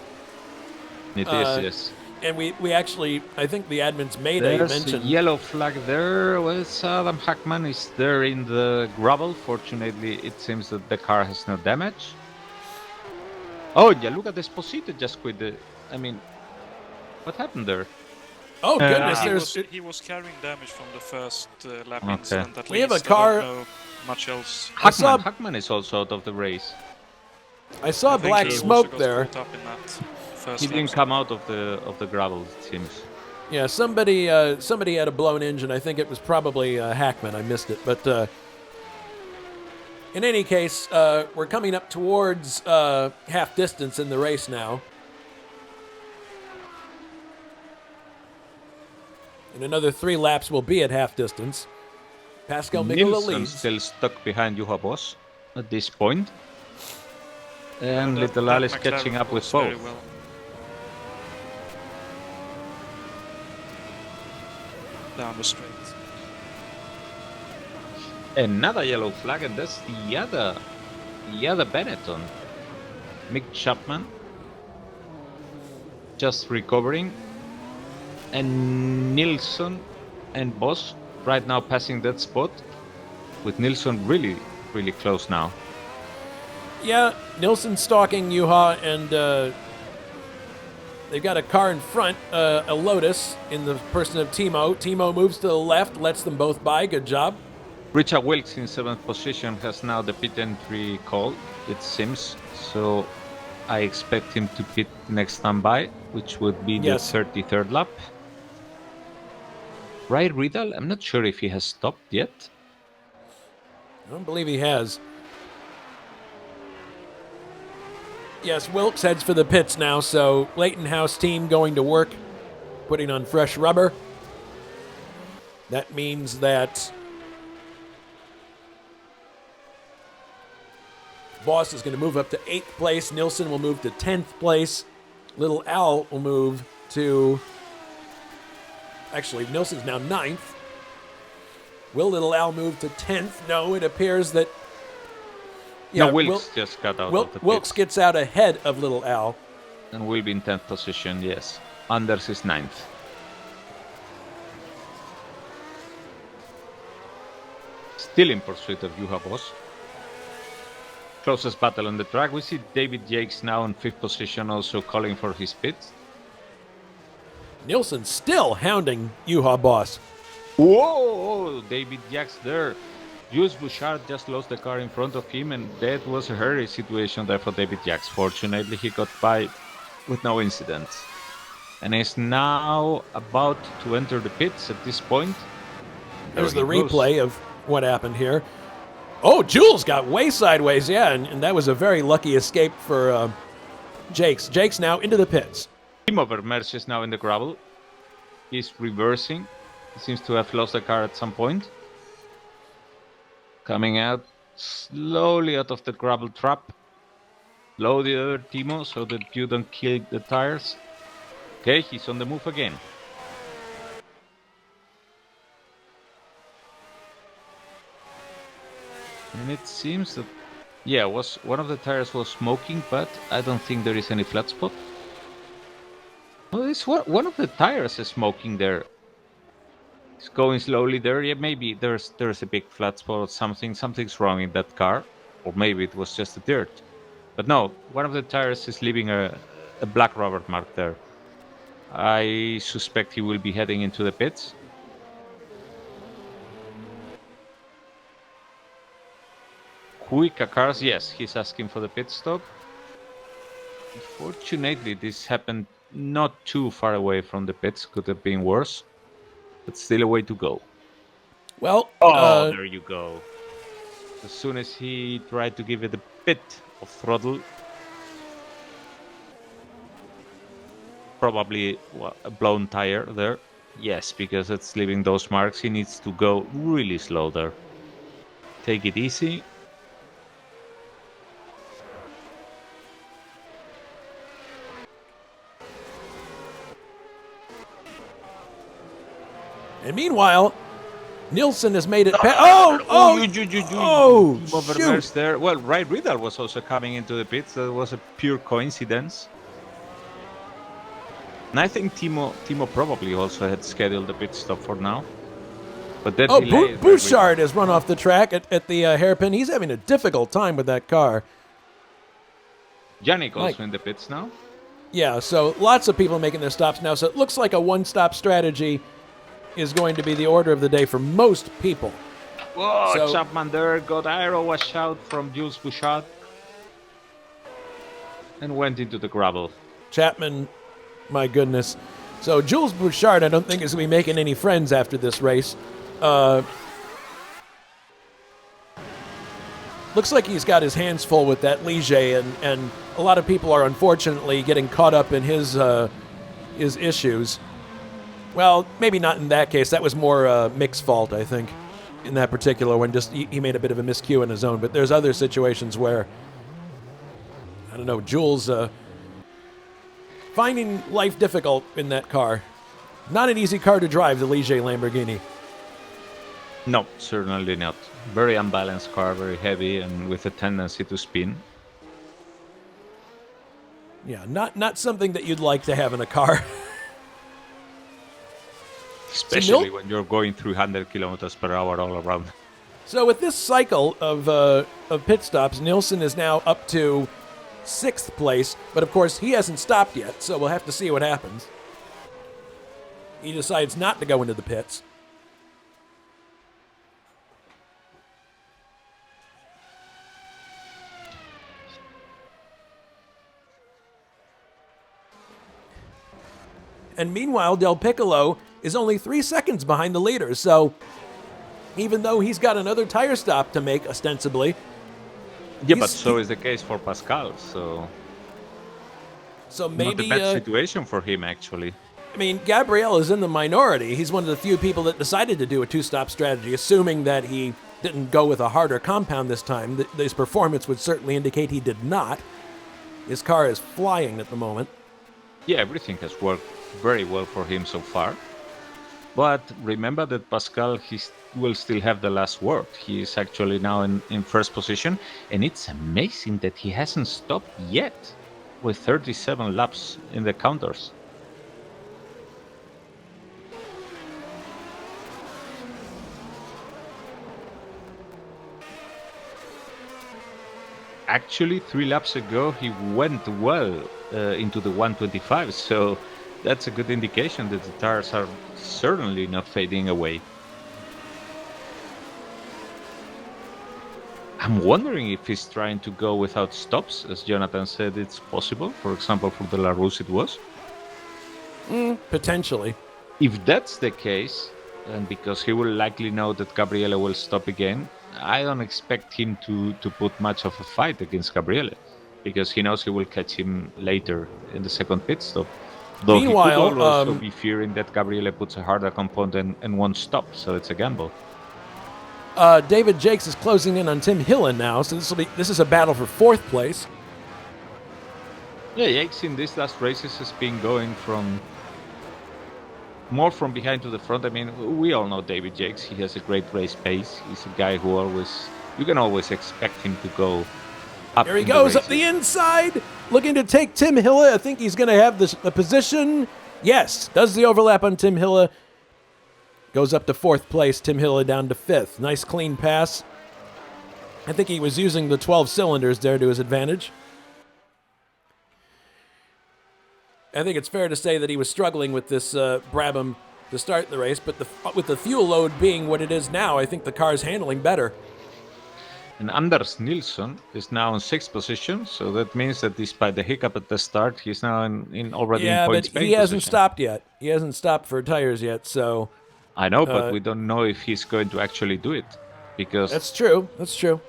It is, yes. And we actually, I think the admins made a There's a mention. yellow flag there. Well, Adam Hackman is there in the gravel. Fortunately, it seems that the car has no damage. Oh, yeah, look at Esposito just quit the... I mean, what happened there? Oh goodness, He was carrying damage from the first lap Okay. incident at We have least. a car- I don't know much else. Hackman is also out of the race. I saw I think black he also smoke got there. caught up in that first He lap. didn't come out of the gravel, it seems. Yeah, somebody had a blown engine. I think it was probably Hackman. I missed it, but in any case, we're coming up towards half distance in the race now. In another 3 laps, we'll be at half distance. Pascal Mignola Nilsson leads. still stuck behind Juha Boss at this point. And that- Little that Al is McLaren catching up with was both. very well. Down the straight. Another yellow flag, and that's the other Benetton. Mick Chapman just recovering. And Nilsson and Boss right now passing that spot, with Nilsson really, really close now. Yeah, Nilsson stalking Juha, and they've got a car in front, a Lotus, in the person of Timo. Timo moves to the left, lets them both by. Good job. Richard Wilkes in 7th position has now the pit entry call, it seems. So I expect him to pit next time by, which would be the 33rd lap. Ray Riddle, I'm not sure if he has stopped yet. I don't believe he has. Yes, Wilkes heads for the pits now, so Leighton House team going to work, putting on fresh rubber. That means that Boss is going to move up to 8th place. Nilsson will move to 10th place. Little Al will move to... Actually, Nilsson's now 9th. Will Little Al move to 10th? No, it appears that... Yeah, no, Wilkes just got out of the pits. Wilkes gets out ahead of Little Al. And will be in 10th position, yes. Anders is 9th. Still in pursuit of Juha Boss. Closest battle on the track. We see David Jakes now in 5th position, also calling for his pits. Nilsson still hounding Juha Boss. Whoa! David Jakes there. Jules Bouchard just lost the car in front of him, and that was a hairy situation there for David Jakes. Fortunately, he got by with no incidents. And is now about to enter the pits at this point. There's the replay of what happened here. Oh, Jules got way sideways, yeah, and that was a very lucky escape for Jakes. Jakes now into the pits. Timo Vermeers is now in the gravel. He's reversing. He seems to have lost the car at some point. Coming out slowly out of the gravel trap. Low the other Timo so that you don't kill the tires. Okay, he's on the move again. And it seems that, yeah, one of the tires was smoking, but I don't think there is any flat spot. Well, it's one of the tires is smoking there. It's going slowly there. Yeah, maybe there's a big flat spot or something. Something's wrong in that car, or maybe it was just the dirt. But no, one of the tires is leaving a black rubber mark there. I suspect he will be heading into the pits. Kuika cars, yes, he's asking for the pit stop. Unfortunately, this happened not too far away from the pits. Could have been worse, but still a way to go. Well, there you go. As soon as he tried to give it a bit of throttle, probably a blown tire there. Yes, because it's leaving those marks. He needs to go really slow there. Take it easy. And meanwhile, Nielsen has made it. Timo Shoot! Vermeer's there. Well, Ray Riddle was also coming into the pits. That was a pure coincidence. And I think Timo probably also had scheduled a pit stop for now. But that delay. Bouchard has run off the track at the hairpin. He's having a difficult time with that car. Yannick also in the pits now. Yeah, so lots of people making their stops now. So it looks like a one-stop strategy is going to be the order of the day for most people. Whoa, So- Chapman there got aero wash out from Jules Bouchard and went into the gravel. Chapman, my goodness. So Jules Bouchard, I don't think is going to be making any friends after this race. Looks like he's got his hands full with that Ligier, and a lot of people are unfortunately getting caught up in his issues. Well, maybe not in that case. That was more Mick's fault, I think, in that particular one. Just he made a bit of a miscue in his own. But there's other situations where, I don't know, Jules finding life difficult in that car. Not an easy car to drive, the Ligier Lamborghini. No, certainly not. Very unbalanced car, very heavy, and with a tendency to spin. Yeah, not something that you'd like to have in a car. Especially when you're going 300 kilometers per hour all around. So with this cycle of pit stops, Nielsen is now up to 6th place, but of course he hasn't stopped yet, so we'll have to see what happens. He decides not to go into the pits. And meanwhile, Del Piccolo is only 3 seconds behind the leader, so even though he's got another tire stop to make, ostensibly. Yeah, but so is the case for Pascal, so Maybe not a bad situation for him, actually. I mean, Gabriel is in the minority. He's one of the few people that decided to do a two-stop strategy, assuming that he didn't go with a harder compound this time. His performance would certainly indicate he did not. His car is flying at the moment. Yeah, everything has worked very well for him so far. But remember that Pascal, will still have the last word. He is actually now in first position, and it's amazing that he hasn't stopped yet with 37 laps in the counters. Actually, 3 laps ago, he went well into the 125, so that's a good indication that the tires are certainly not fading away. I'm wondering if he's trying to go without stops, as Jonatan said it's possible. For example, for the La Rousse it was. Potentially. If that's the case, and because he will likely know that Gabriele will stop again, I don't expect him to put much of a fight against Gabriele, because he knows he will catch him later in the second pit stop. Though Meanwhile, he could also be fearing that Gabriele puts a harder component and won't stop, so it's a gamble. David Jakes is closing in on Tim Hillen now, so this is a battle for 4th place. Yeah, Jakes in these last races has been going more from behind to the front. I mean, we all know David Jakes. He has a great race pace. He's a guy who you can always expect him to go up. There he goes up the inside, looking to take Tim Hille. I think he's going to have the position. Yes, does the overlap on Tim Hille. Goes up to 4th place. Tim Hille down to 5th. Nice clean pass. I think he was using the 12 cylinders there to his advantage. I think it's fair to say that he was struggling with this Brabham to start the race, but with the fuel load being what it is now, I think the car's handling better. And Anders Nilsson is now in 6th position, so that means that despite the hiccup at the start, he's now already in points. Yeah, but he hasn't stopped yet. He hasn't stopped for tires yet, so... I know, but we don't know if he's going to actually do it, because... That's true.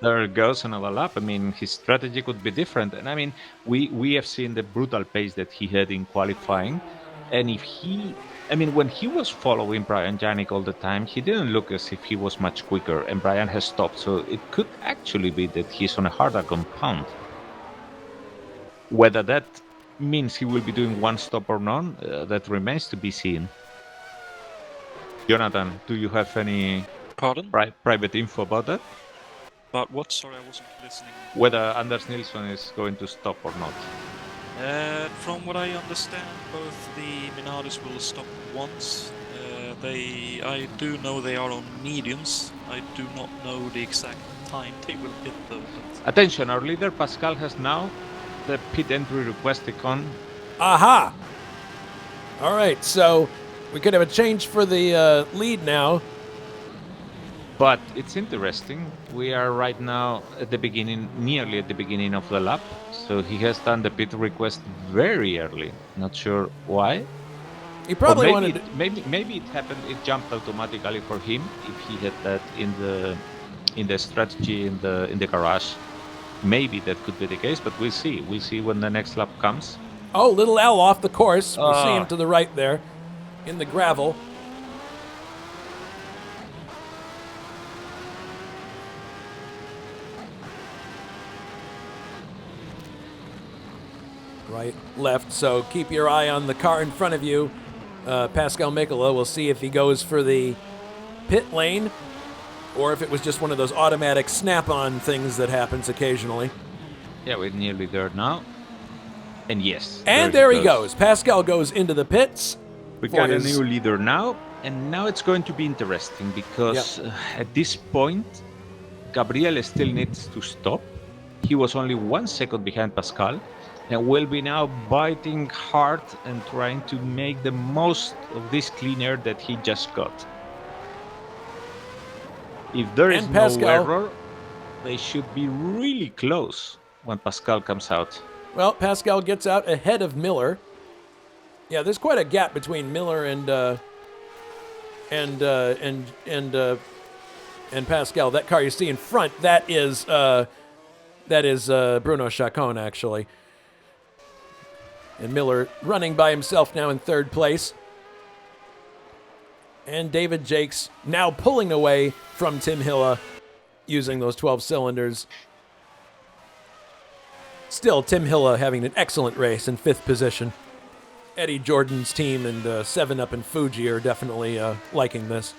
There goes another lap. I mean, his strategy could be different. And I mean, we have seen the brutal pace that he had in qualifying. And when he was following Brian Janik all the time, he didn't look as if he was much quicker. And Brian has stopped. So it could actually be that he's on a harder compound. Whether that means he will be doing one stop or none, that remains to be seen. Jonatan, do you have any Pardon? Private info about that? But what? Sorry, I wasn't listening. Whether Anders Nilsson is going to stop or not. From what I understand, both the Minardis will stop once. I do know they are on mediums. I do not know the exact time they will hit though. But... Attention, our leader Pascal has now the pit entry requested on. Aha! All right, so we could have a change for the lead now. But it's interesting. We are right now at the beginning, nearly at the beginning of the lap. So he has done the pit request very early. Not sure why. He probably Or wanted. maybe it happened. It jumped automatically for him if he had that in the strategy in the garage. Maybe that could be the case, but we'll see. We'll see when the next lap comes. Oh, little L off the course. We see him to the right there, in the gravel. Right, left. So keep your eye on the car in front of you. Pascal Mikola. We'll see if he goes for the pit lane or if it was just one of those automatic snap-on things that happens occasionally. Yeah, we're nearly there now. And yes. And there he goes. Pascal goes into the pits. We got a new leader now. And now it's going to be interesting because at this point, Gabriele still needs to stop. He was only 1 second behind Pascal. And will be now biting hard and trying to make the most of this clean air that he just got. If there is no error, they should be really close when Pascal comes out. Well, Pascal gets out ahead of Miller. Yeah, there's quite a gap between Miller and Pascal. That car you see in front, that is Bruno Chacon, actually. And Miller running by himself now in third place. And David Jakes now pulling away from Tim Hilla using those 12 cylinders. Still, Tim Hilla having an excellent race in 5th position. Eddie Jordan's team and 7-Up and Fuji are definitely liking this.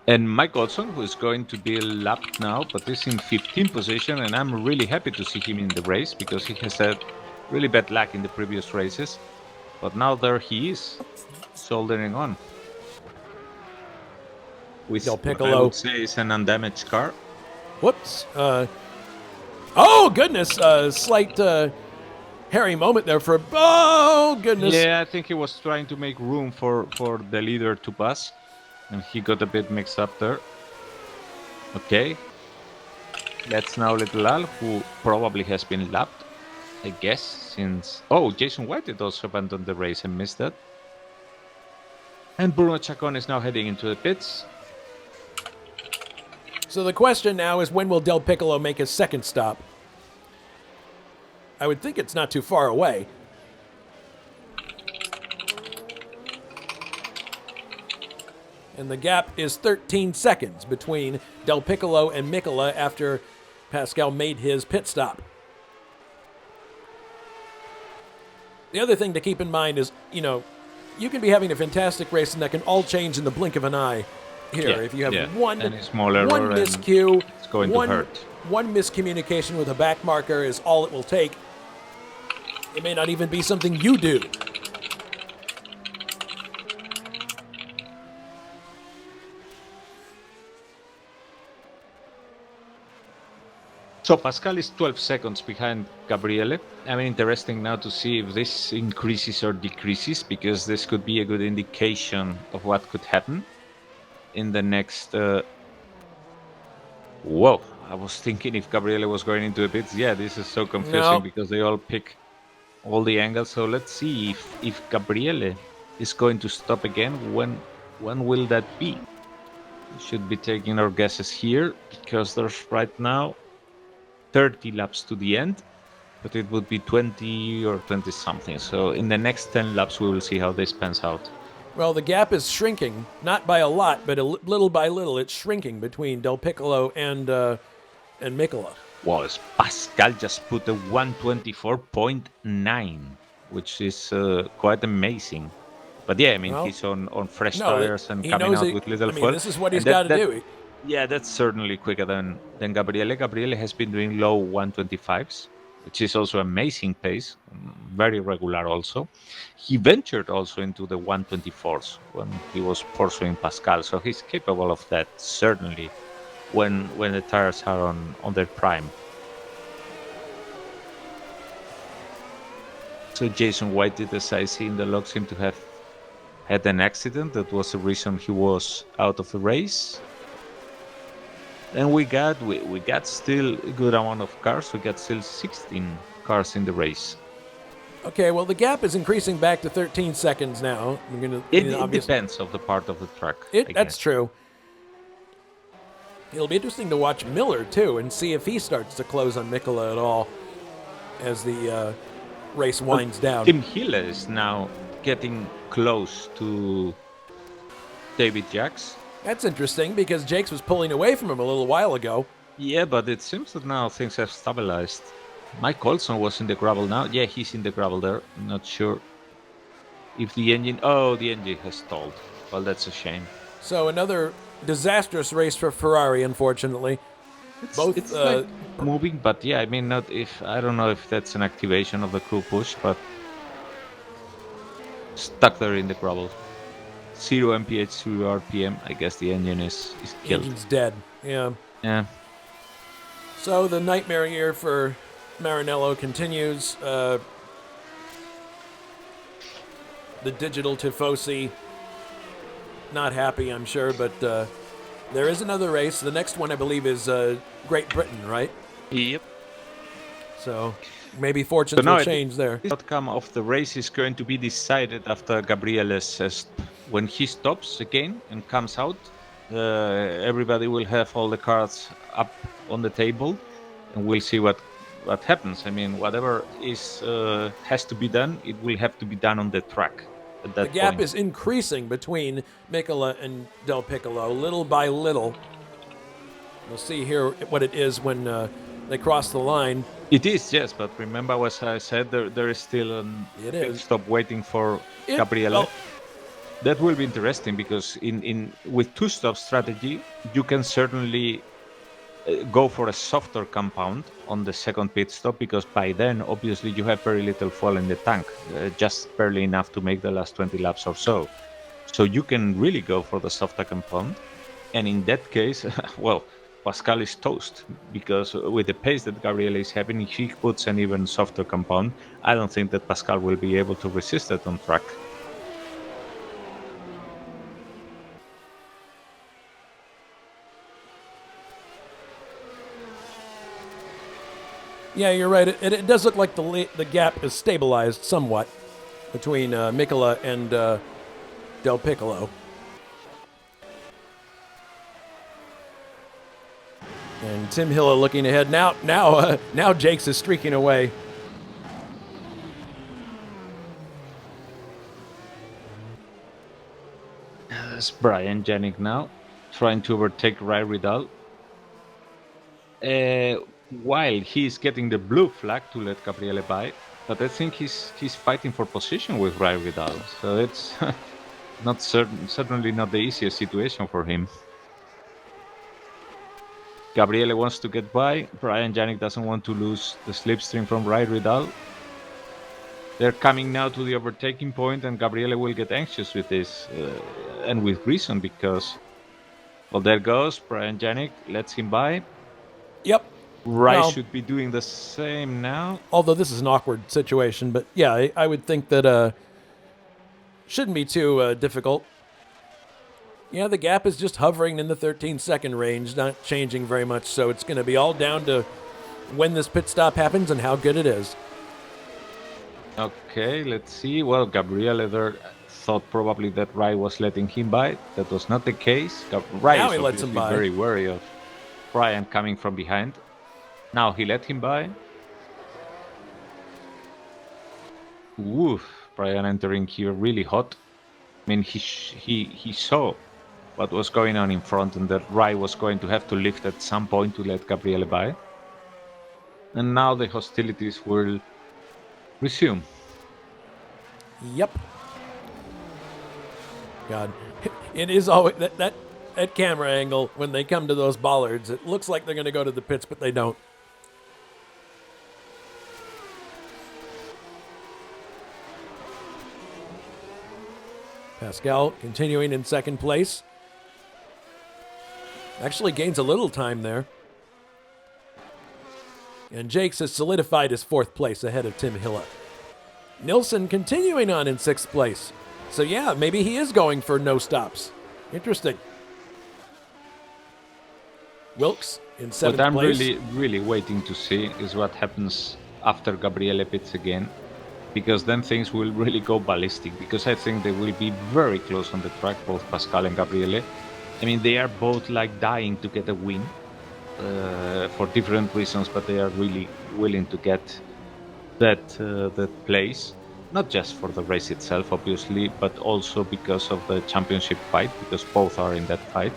And Mike Olson, who is going to be lapped now, but is in 15th position, and I'm really happy to see him in the race because he has had really bad luck in the previous races. But now there he is, soldering on. With Del Piccolo. what I would say is an undamaged car. Whoops. Oh, goodness. Slight hairy moment there for... Oh, goodness. Yeah, I think he was trying to make room for the leader to pass. And he got a bit mixed up there. Okay. That's now Little Al, who probably has been lapped, I guess, since... Oh, Jason White did also abandon the race and missed that. And Bruno Chacon is now heading into the pits. So the question now is, when will Del Piccolo make his second stop? I would think it's not too far away. And the gap is 13 seconds between Del Piccolo and Mikola after Pascal made his pit stop. The other thing to keep in mind is, you can be having a fantastic race and that can all change in the blink of an eye. Here, if you have one miscue, it's going to hurt. One miscommunication with a back marker is all it will take. It may not even be something you do. So Pascal is 12 seconds behind Gabriele. I mean, interesting now to see if this increases or decreases, because this could be a good indication of what could happen in the next... Whoa, I was thinking if Gabriele was going into the pits. Yeah, this is so confusing because they all pick all the angles. So let's see if Gabriele is going to stop again. When will that be? We should be taking our guesses here, because there's right now 30 laps to the end, but it would be 20 or 20 something. So in the next 10 laps, we will see how this pans out. Well, the gap is shrinking, not by a lot, but little by little, it's shrinking between Del Piccolo and Mikola. Well, Pascal just put a 124.9, which is quite amazing. But yeah, I mean, Well, he's on fresh no, tires and he coming knows out it. with little I mean, fuel, this is what he's and got to do. yeah, that's certainly quicker than Gabriele. Gabriele has been doing low 125s, which is also amazing pace, very regular also. He ventured also into the 124s when he was pursuing Pascal, so he's capable of that certainly when the tires are on their prime. So Jason White did, as I see in the log, seem to have had an accident. That was the reason he was out of the race. And we got still a good amount of cars. We got still 16 cars in the race. Okay, well, the gap is increasing back to 13 seconds now. I'm gonna, It depends of the part of the track, I That's guess. true. It'll be interesting to watch Miller too and see if he starts to close on Mikola at all as the race winds down. Tim Hille is now getting close to David Jacks. That's interesting because Jakes was pulling away from him a little while ago. Yeah, but it seems that now things have stabilized. Mike Olson was in the gravel now. Yeah, he's in the gravel there. I'm not sure if the engine. Oh, the engine has stalled. Well, that's a shame. So another disastrous race for Ferrari, unfortunately. It's like moving, but yeah, I mean, not if I don't know if that's an activation of the crew push, but stuck there in the gravel. 0 mph, 0 rpm. I guess the engine is killed. Engine's dead. Yeah. Yeah. So the nightmare year for Maranello continues. The digital Tifosi, not happy, I'm sure, but there is another race. The next one, I believe, is Great Britain, right? Yep. So maybe fortunes will change there. The outcome of the race is going to be decided after Gabriele's when he stops again and comes out. Everybody will have all the cards up on the table, and we'll see what happens. I mean, whatever has to be done, it will have to be done on the track. At that The gap point. is increasing between Mikola and Del Piccolo, little by little. We'll see here what it is when they cross the line. It is, yes, but remember what I said, there is still a pit stop waiting for Gabriele. Well, that will be interesting because in with two-stop strategy, you can certainly go for a softer compound on the second pit stop because by then, obviously, you have very little fuel in the tank, just barely enough to make the last 20 laps or so. So you can really go for the softer compound. And in that case, well, Pascal is toast because with the pace that Gabriele is having, if he puts an even softer compound, I don't think that Pascal will be able to resist it on track. Yeah, you're right. It does look like the gap is stabilized somewhat between Mikola and Del Piccolo. And Tim Hille looking ahead. Now Jakes is streaking away. There's Brian Janik now, trying to overtake Rai Ridal. While he's getting the blue flag to let Gabriele by, but I think he's fighting for position with Rai Ridal, so it's certainly not the easiest situation for him. Gabriele wants to get by. Brian Janik doesn't want to lose the slipstream from Rai Ridal. They're coming now to the overtaking point, and Gabriele will get anxious with this, and with reason, because, well, there goes Brian Janik, lets him by. Yep. Rai should be doing the same now. Although this is an awkward situation, but yeah, I would think that shouldn't be too difficult. Yeah, the gap is just hovering in the 13-second range, not changing very much, so it's going to be all down to when this pit stop happens and how good it is. Okay, let's see. Well, Gabriele there thought probably that Rai was letting him by. That was not the case. Rai now is he lets him by. Very wary of Brian coming from behind. Now he let him by. Oof, Brian entering here really hot. I mean, he saw what was going on in front, and that Rai was going to have to lift at some point to let Gabriele by. And now the hostilities will resume. Yep. God, it is always that camera angle when they come to those bollards. It looks like they're going to go to the pits, but they don't. Pascal continuing in second place. Actually gains a little time there. And Jakes has solidified his fourth place ahead of Tim Hilla. Nilsson continuing on in sixth place. So yeah, maybe he is going for no stops. Interesting. Wilkes in seventh What I'm place. really waiting to see is what happens after Gabriele pits again, because then things will really go ballistic, because I think they will be very close on the track, both Pascal and Gabriele. I mean, they are both like dying to get a win for different reasons, but they are really willing to get that place, not just for the race itself, obviously, but also because of the championship fight, because both are in that fight.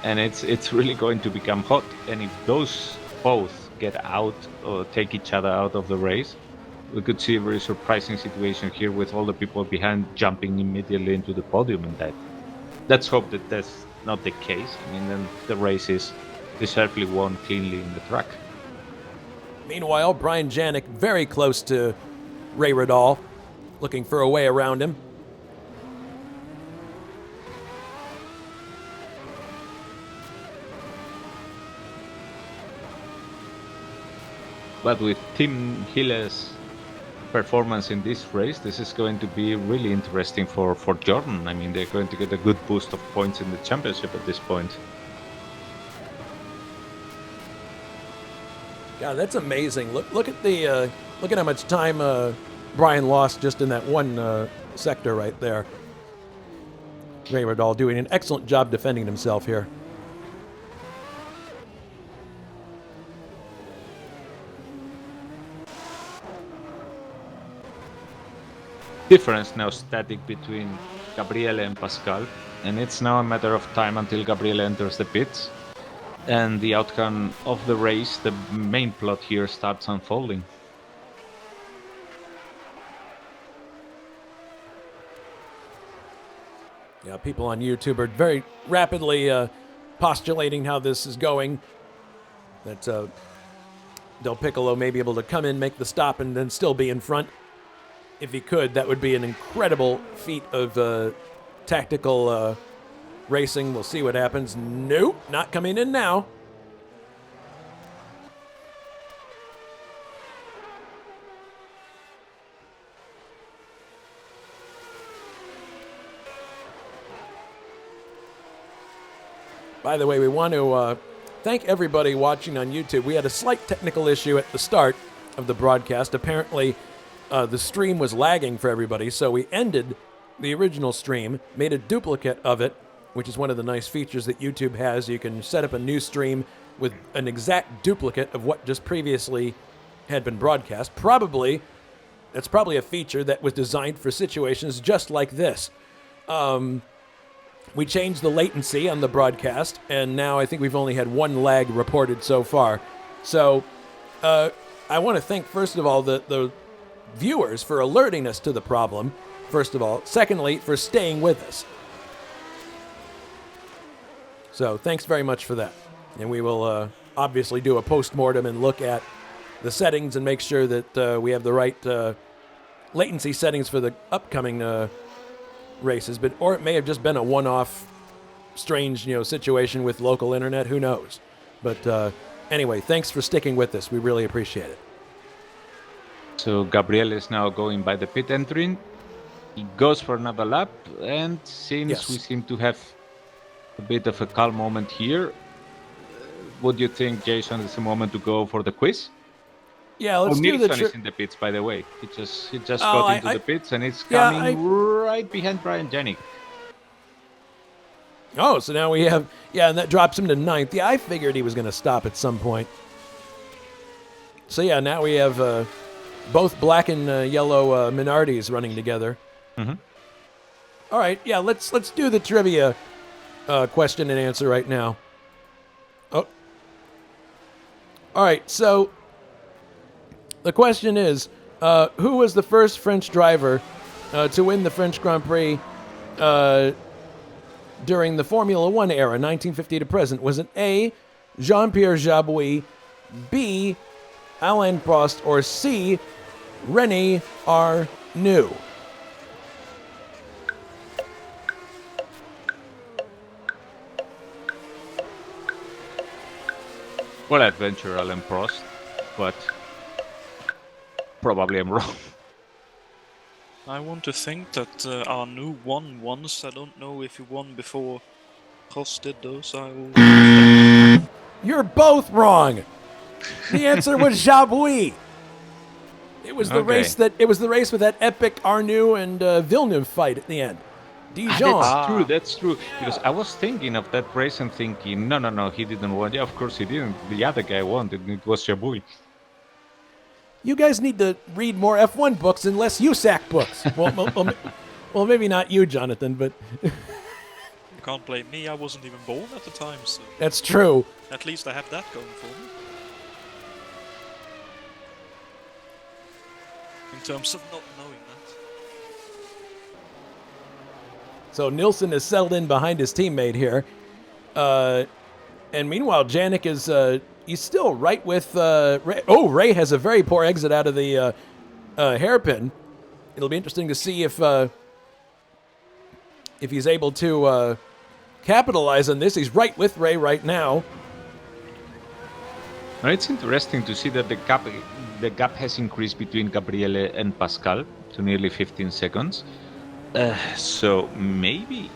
And it's really going to become hot. And if those both get out or take each other out of the race, we could see a very surprising situation here with all the people behind jumping immediately into the podium. And let's hope that that's not the case. I mean, then the race is deservedly won cleanly in the track. Meanwhile, Brian Janik very close to Ray Radal, looking for a way around him. But with Tim Hille's performance in this race, this is going to be really interesting for Jordan. I mean, they're going to get a good boost of points in the championship at this point. God, that's amazing. Look at how much time Brian lost just in that one sector right there. Ray Radal doing an excellent job defending himself here. Difference now static between Gabriele and Pascal, and it's now a matter of time until Gabriele enters the pits, and the outcome of the race, the main plot here, starts unfolding. Yeah, people on YouTube are very rapidly postulating how this is going. That Del Piccolo may be able to come in, make the stop, and then still be in front. If he could, that would be an incredible feat of tactical racing. We'll see what happens. Nope, not coming in now. By the way, we want to thank everybody watching on YouTube. We had a slight technical issue at the start of the broadcast. Apparently, the stream was lagging for everybody, so we ended the original stream, made a duplicate of it, which is one of the nice features that YouTube has. You can set up a new stream with an exact duplicate of what just previously had been broadcast. That's probably a feature that was designed for situations just like this. We changed the latency on the broadcast, and now I think we've only had one lag reported so far. So I want to thank, first of all, the viewers for alerting us to the problem, first of all. Secondly, for staying with us. So thanks very much for that. And we will obviously do a post-mortem and look at the settings and make sure that we have the right latency settings for the upcoming races. Or it may have just been a one-off strange situation with local internet. Who knows? But anyway, thanks for sticking with us. We really appreciate it. So Gabriel is now going by the pit entry. He goes for another lap, and since we seem to have a bit of a calm moment here, would you think, Jason, it's a moment to go for the quiz? Yeah, let's do the Nilsson is in the pits, by the way. He just got into the pits, and it's coming right behind Brian Janik. Oh, so now we have, and that drops him to ninth. Yeah, I figured he was going to stop at some point. So yeah, now we have both black and yellow Minardis running together. Mm-hmm. All right, yeah, let's do the trivia question and answer right now. Oh, all right. So the question is, who was the first French driver to win the French Grand Prix during the Formula One era, 1950 to present? Was it A, Jean-Pierre Jabouille, B, Alain Prost, or C, René Arnoux? Well, adventure Alan Prost, but probably I'm wrong. I want to think that Arnoux won once. I don't know if he won before Prost did though, so I will... You're both wrong. The answer was Jabouille. It was the race with that epic Arnoux and Villeneuve fight at the end. Dijon. That's true. Because I was thinking of that race and thinking, no, he didn't win. Yeah, of course he didn't. The other guy won, and it was Jabouille. You guys need to read more F1 books and less USAC books. Well, maybe not you, Jonathan, but... You can't blame me, I wasn't even born at the time, so... That's true. At least I have that going for me. In terms of not knowing that. So Nilsson is settled in behind his teammate here. And meanwhile, Janik is... he's still right with Ray. Oh, Ray has a very poor exit out of the hairpin. It'll be interesting to see if he's able to capitalize on this. He's right with Ray right now. Well, it's interesting to see that the gap has increased between Gabriele and Pascal to nearly 15 seconds. So maybe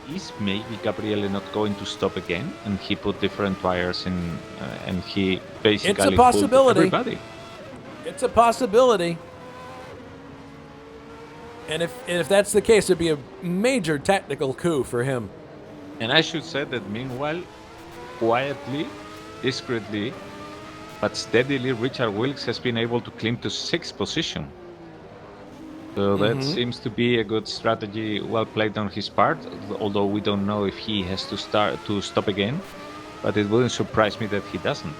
Gabriele not going to stop again, and he put different tires in, and he basically it's a possibility. Everybody. It's a possibility. And if that's the case, it'd be a major tactical coup for him. And I should say that meanwhile, quietly, discreetly, but steadily, Richard Wilkes has been able to climb to 6th position. So that seems to be a good strategy, well played on his part. Although we don't know if he has to stop again, but it wouldn't surprise me that he doesn't.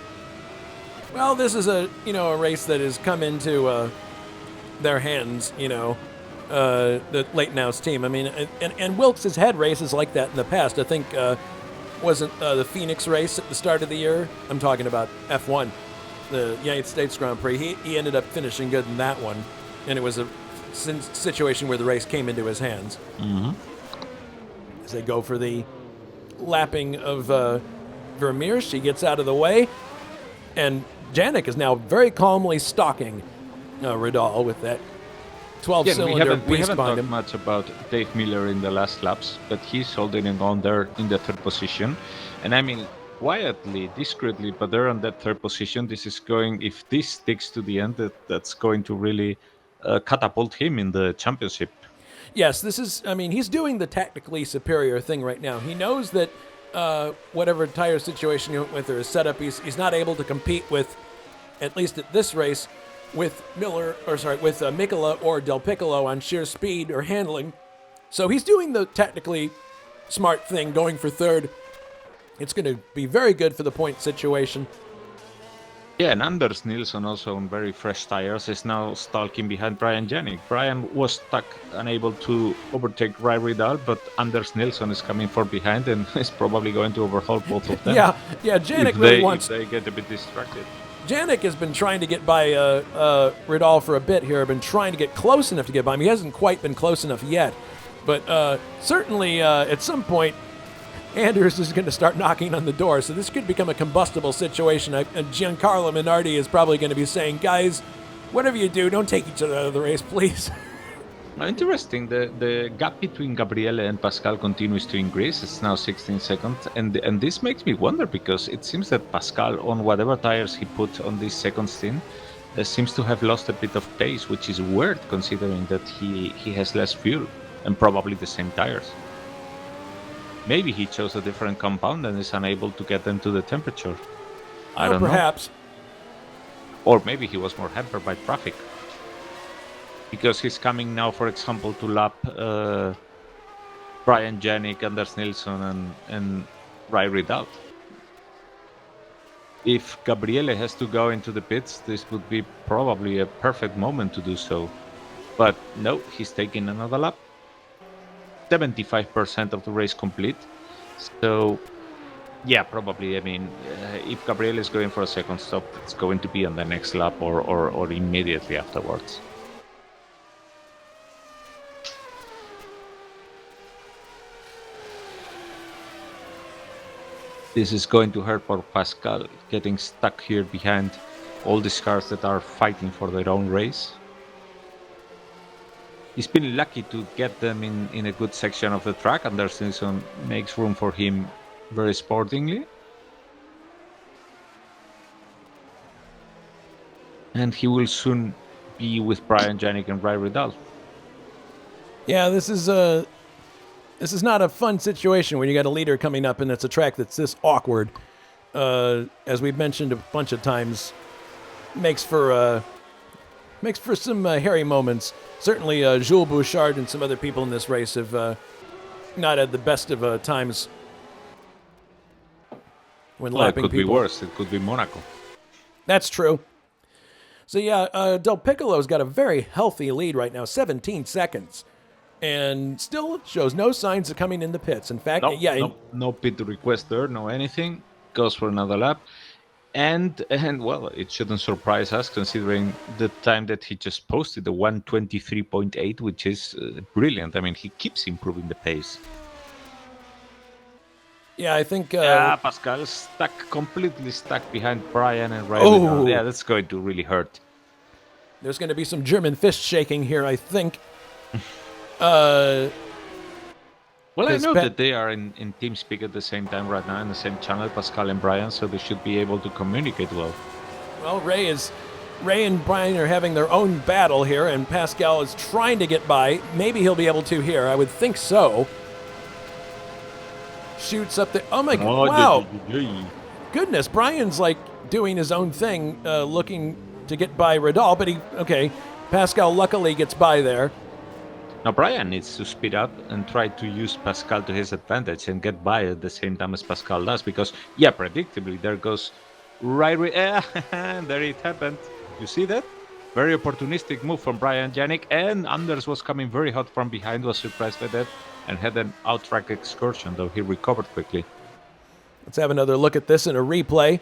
Well, this is a race that has come into their hands. The Leitenau's team. I mean, and Wilkes has had races like that in the past. I think wasn't the Phoenix race at the start of the year. I'm talking about F1, the United States Grand Prix. He ended up finishing good in that one, and it was a situation where the race came into his hands. As they go for the lapping of Vermeer, she gets out of the way, and Janik is now very calmly stalking Ridal with that 12-cylinder we beast haven't behind talked him. much about Dave Miller in the last laps, but he's holding on there in the 3rd position. And I mean, quietly, discreetly, but they're on that 3rd position. This is going, if this sticks to the end, that's going to really catapult him in the championship. Yes, he's doing the tactically superior thing right now. He knows that whatever tire situation he went with or his setup, he's not able to compete with, at least at this race, with Mikola or Del Piccolo on sheer speed or handling. So he's doing the tactically smart thing, going for 3rd. It's going to be very good for the point situation. Yeah, and Anders Nilsson, also on very fresh tires, is now stalking behind Brian Janik. Brian was stuck, unable to overtake Ray Ridal, but Anders Nilsson is coming from behind and is probably going to overhaul both of them. Yeah, Janik really wants... If they get a bit distracted. Janik has been trying to get by Ridal for a bit here, been trying to get close enough to get by him. He hasn't quite been close enough yet, but certainly at some point, Anders is going to start knocking on the door, so this could become a combustible situation. And Giancarlo Minardi is probably going to be saying, guys, whatever you do, don't take each other out of the race, please. Interesting. The gap between Gabriele and Pascal continues to increase. It's now 16 seconds. And this makes me wonder, because it seems that Pascal, on whatever tires he put on this second stint, seems to have lost a bit of pace, which is weird considering that he has less fuel and probably the same tires. Maybe he chose a different compound and is unable to get them to the temperature. I don't know. Perhaps. Or maybe he was more hampered by traffic. Because he's coming now, for example, to lap Brian Janik, Anders Nilsson, and Ray Ridal. If Gabriele has to go into the pits, this would be probably a perfect moment to do so. But no, he's taking another lap. 75% of the race complete. So, yeah, probably. I mean, if Gabriel is going for a second stop, it's going to be on the next lap or immediately afterwards. This is going to hurt for Pascal, getting stuck here behind all these cars that are fighting for their own race. He's been lucky to get them in a good section of the track, and Anderson makes room for him very sportingly. And he will soon be with Brian, Janik, and Ray Riddle. Yeah, this is not a fun situation when you got a leader coming up and it's a track that's this awkward. As we've mentioned a bunch of times, makes for some hairy moments. Certainly, Jules Bouchard and some other people in this race have not had the best of times when lapping It could people. be worse. It could be Monaco. That's true. So yeah, Del Piccolo's got a very healthy lead right now, 17 seconds, and still shows no signs of coming in the pits. In fact, No pit request there, no anything. Goes for another lap. And well, it shouldn't surprise us considering the time that he just posted, the 1:23.8, which is brilliant. I mean, he keeps improving the pace. Yeah, I think. Pascal stuck, completely stuck behind Brian and Ray. Oh. Yeah, that's going to really hurt. There's going to be some German fist shaking here, I think. Well, I know that they are in TeamSpeak at the same time right now, in the same channel, Pascal and Brian, so they should be able to communicate well. Well, Ray and Brian are having their own battle here, and Pascal is trying to get by. Maybe he'll be able to here. I would think so. Shoots up the... Oh, my God. Wow. Goodness, Brian's, like, doing his own thing, looking to get by Riddle, but Pascal luckily gets by there. Now, Brian needs to speed up and try to use Pascal to his advantage and get by at the same time as Pascal does, because, yeah, predictably, there goes and there it happened. You see that? Very opportunistic move from Brian Janik, and Anders was coming very hot from behind, was surprised by that, and had an out-track excursion, though he recovered quickly. Let's have another look at this in a replay.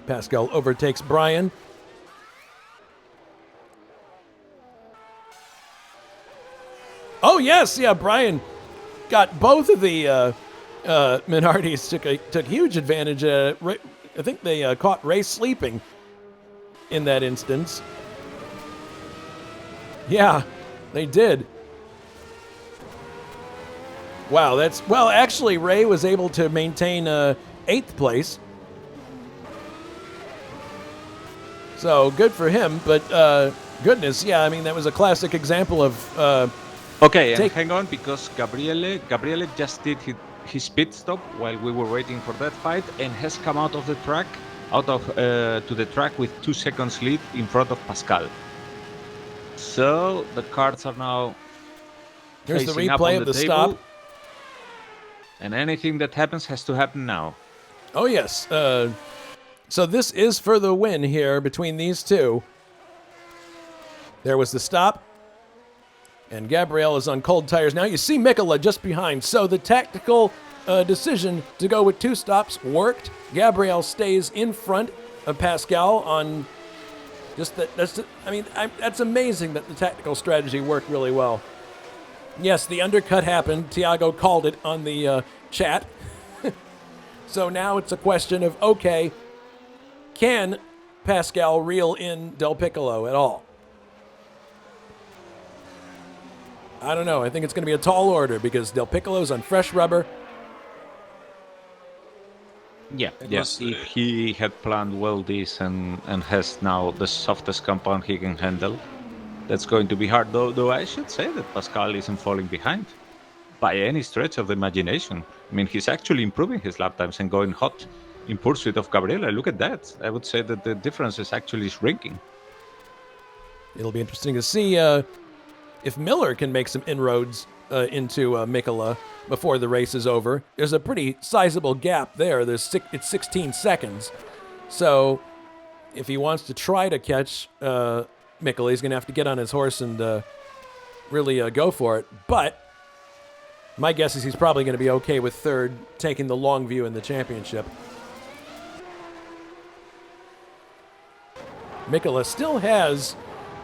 Pascal overtakes Brian. Oh, yes, yeah, Brian got both of the Minardis, took huge advantage. I think they caught Ray sleeping in that instance. Yeah, they did. Wow, actually, Ray was able to maintain 8th place. So, good for him, but goodness, yeah, I mean, that was a classic example of... Okay, and hang on, because Gabriele just did his pit stop while we were waiting for that fight, and has come out of the track, to the track with 2 seconds lead in front of Pascal. So the cards are now. Here's the replay of the stop. And anything that happens has to happen now. Oh yes. So this is for the win here between these two. There was the stop. And Gabriel is on cold tires now. You see Mikola just behind. So the tactical decision to go with 2 stops worked. Gabriel stays in front of Pascal on just that. That's amazing that the tactical strategy worked really well. Yes, the undercut happened. Tiago called it on the chat. So now it's a question of, okay, can Pascal reel in Del Piccolo at all? I don't know. I think it's going to be a tall order because Del Piccolo's on fresh rubber. Yeah. If he had planned well this and has now the softest compound he can handle, that's going to be hard. Though I should say that Pascal isn't falling behind by any stretch of the imagination. I mean, he's actually improving his lap times and going hot in pursuit of Gabriela. Look at that. I would say that the difference is actually shrinking. It'll be interesting to see if Miller can make some inroads into Mikola before the race is over. There's a pretty sizable gap there. It's 16 seconds. So if he wants to try to catch Mikola, he's going to have to get on his horse and really go for it. But My guess is he's probably going to be okay with third, taking the long view in the championship. Mikola still has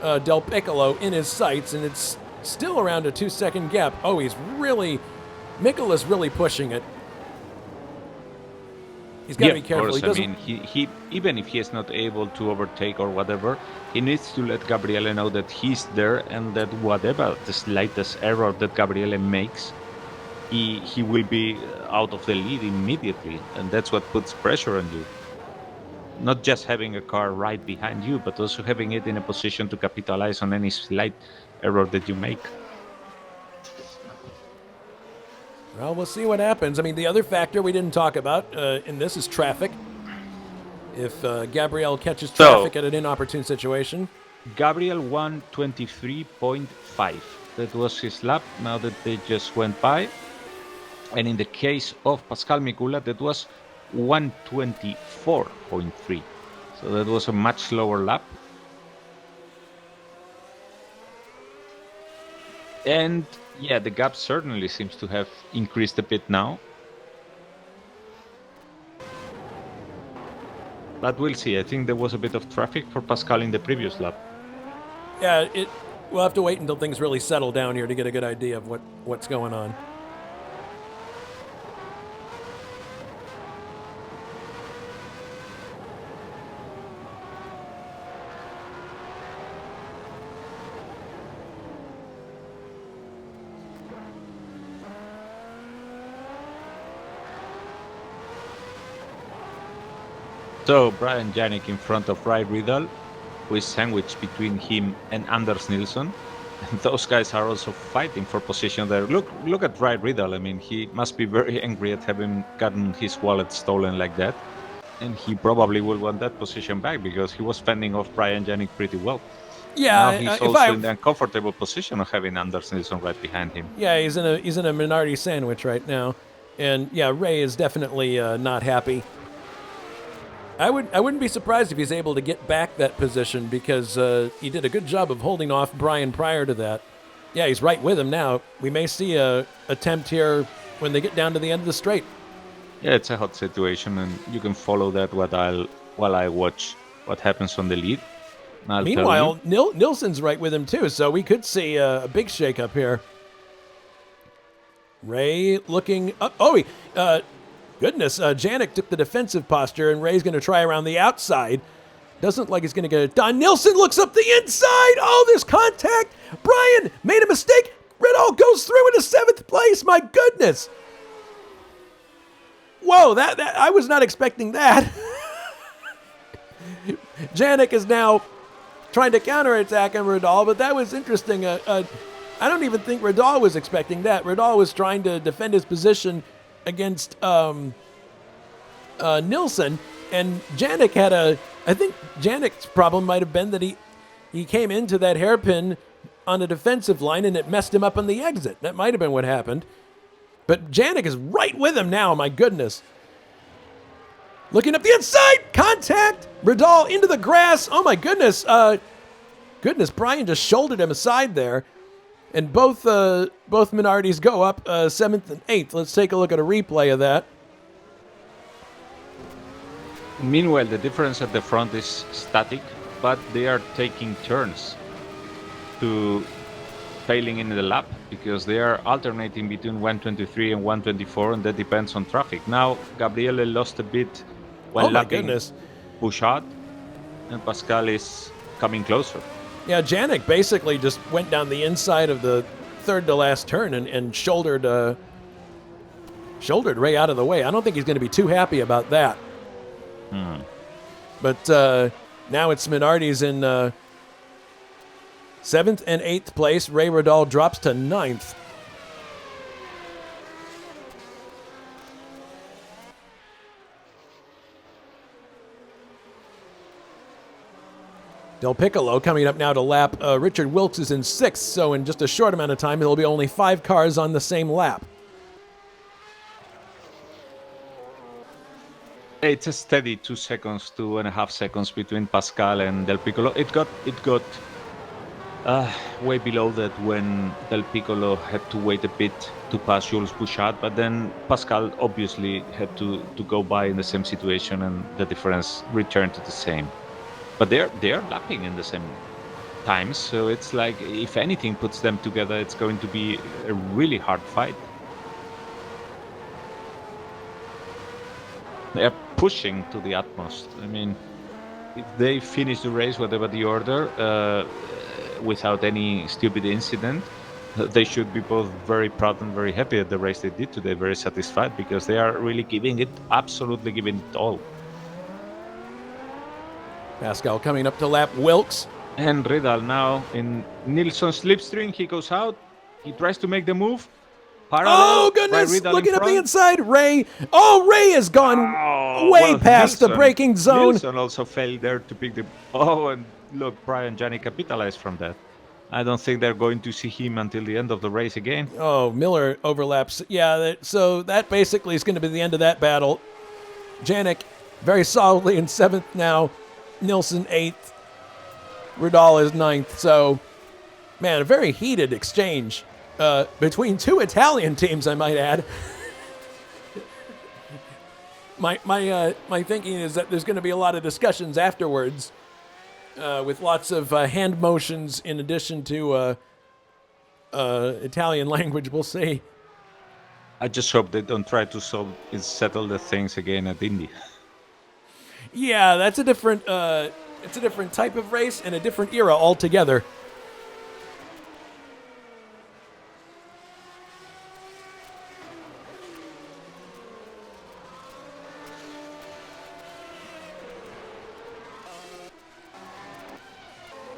Del Piccolo in his sights, and it's still around a 2-second gap. Oh, Mikola's really pushing it. He's got to be careful. Of course. I mean, he even if he is not able to overtake or whatever, he needs to let Gabriele know that he's there and that whatever the slightest error that Gabriele makes, he will be out of the lead immediately, and that's what puts pressure on you. Not just having a car right behind you, but also having it in a position to capitalize on any slight error that you make. Well, we'll see what happens. I mean, the other factor we didn't talk about in this is traffic. If Gabriel catches traffic at an inopportune situation. Gabriel won 23.5. That was his lap, now that they just went by. And in the case of Pascal Mikula, that was 124.3. So that was a much slower lap. And yeah, the gap certainly seems to have increased a bit now. But we'll see. I think there was a bit of traffic for Pascal in the previous lap. Yeah, we'll have to wait until things really settle down here to get a good idea of what's going on. So Brian Janik in front of Ray Riddle, who is sandwiched between him and Anders Nilsson. And those guys are also fighting for position there. Look at Ray Riddle. I mean, he must be very angry at having gotten his wallet stolen like that. And he probably will want that position back because he was fending off Brian Janik pretty well. Yeah, now he's also in the uncomfortable position of having Anders Nilsson right behind him. Yeah, he's in a Minardi sandwich right now. And yeah, Ray is definitely not happy. I wouldn't be surprised if he's able to get back that position because he did a good job of holding off Brian prior to that. Yeah, he's right with him now. We may see a attempt here when they get down to the end of the straight. Yeah, it's a hot situation, and you can follow that while I watch what happens on the lead. Meanwhile, Nilsson's right with him too, so we could see a big shakeup here. Ray looking up. Goodness, Janik took the defensive posture, and Ray's going to try around the outside. Doesn't look like he's going to get it done. Nilsson looks up the inside. Oh, there's contact. Brian made a mistake. Riddle goes through into 7th place. My goodness. Whoa, that I was not expecting that. Janik is now trying to counterattack on Riddle, but that was interesting. I don't even think Riddle was expecting that. Riddle was trying to defend his position against Nilsson, and Janik I think Janik's problem might have been that he came into that hairpin on a defensive line and it messed him up on the exit. That might have been what happened. But Janik is right with him now, my goodness. Looking up the inside, contact, Riddle into the grass. Oh my goodness. Brian just shouldered him aside there. And both Minardis go up 7th and 8th. Let's take a look at a replay of that. Meanwhile, the difference at the front is static, but they are taking turns to failing in the lap because they are alternating between 123 and 124, and that depends on traffic. Now, Gabriele lost a bit while lapping Bouchard, and Pascal is coming closer. Yeah, Janik basically just went down the inside of the third to last turn and shouldered Ray out of the way. I don't think he's going to be too happy about that. But now it's Minardi's in 7th and 8th place. Ray Riddle drops to 9th. Del Piccolo coming up now to lap. Richard Wilkes is in 6th, so in just a short amount of time, there'll be only 5 cars on the same lap. It's a steady 2 seconds, 2.5 seconds between Pascal and Del Piccolo. It got Way below that when Del Piccolo had to wait a bit to pass Jules Bouchard, but then Pascal obviously had to go by in the same situation, and the difference returned to the same. But they're lapping in the same times, so it's like if anything puts them together, it's going to be a really hard fight. They're pushing to the utmost. I mean, if they finish the race, whatever the order, without any stupid incident, they should be both very proud and very happy at the race they did today, very satisfied, because they are really giving it, absolutely giving it all. Pascal coming up to lap Wilkes. And Riddle now in Nilsson's slipstream, he goes out, he tries to make the move. Parallel, Oh, goodness! Riddle Looking in up the front. inside, Ray. Oh, Ray has gone way past the braking zone. Nilsson also failed there to pick the... Oh, and look, Brian Janney capitalized from that. I don't think they're going to see him until the end of the race again. Oh, Miller overlaps. Yeah, so that basically is going to be the end of that battle. Janik very solidly in 7th now. Nilsson 8th. Riddle is 9th. So, man, a very heated exchange between two Italian teams, I might add. My thinking is that there's going to be a lot of discussions afterwards with lots of hand motions in addition to Italian language. We'll see. I just hope they don't try to settle the things again at Indy. Yeah, that's a different. It's a different type of race and a different era altogether.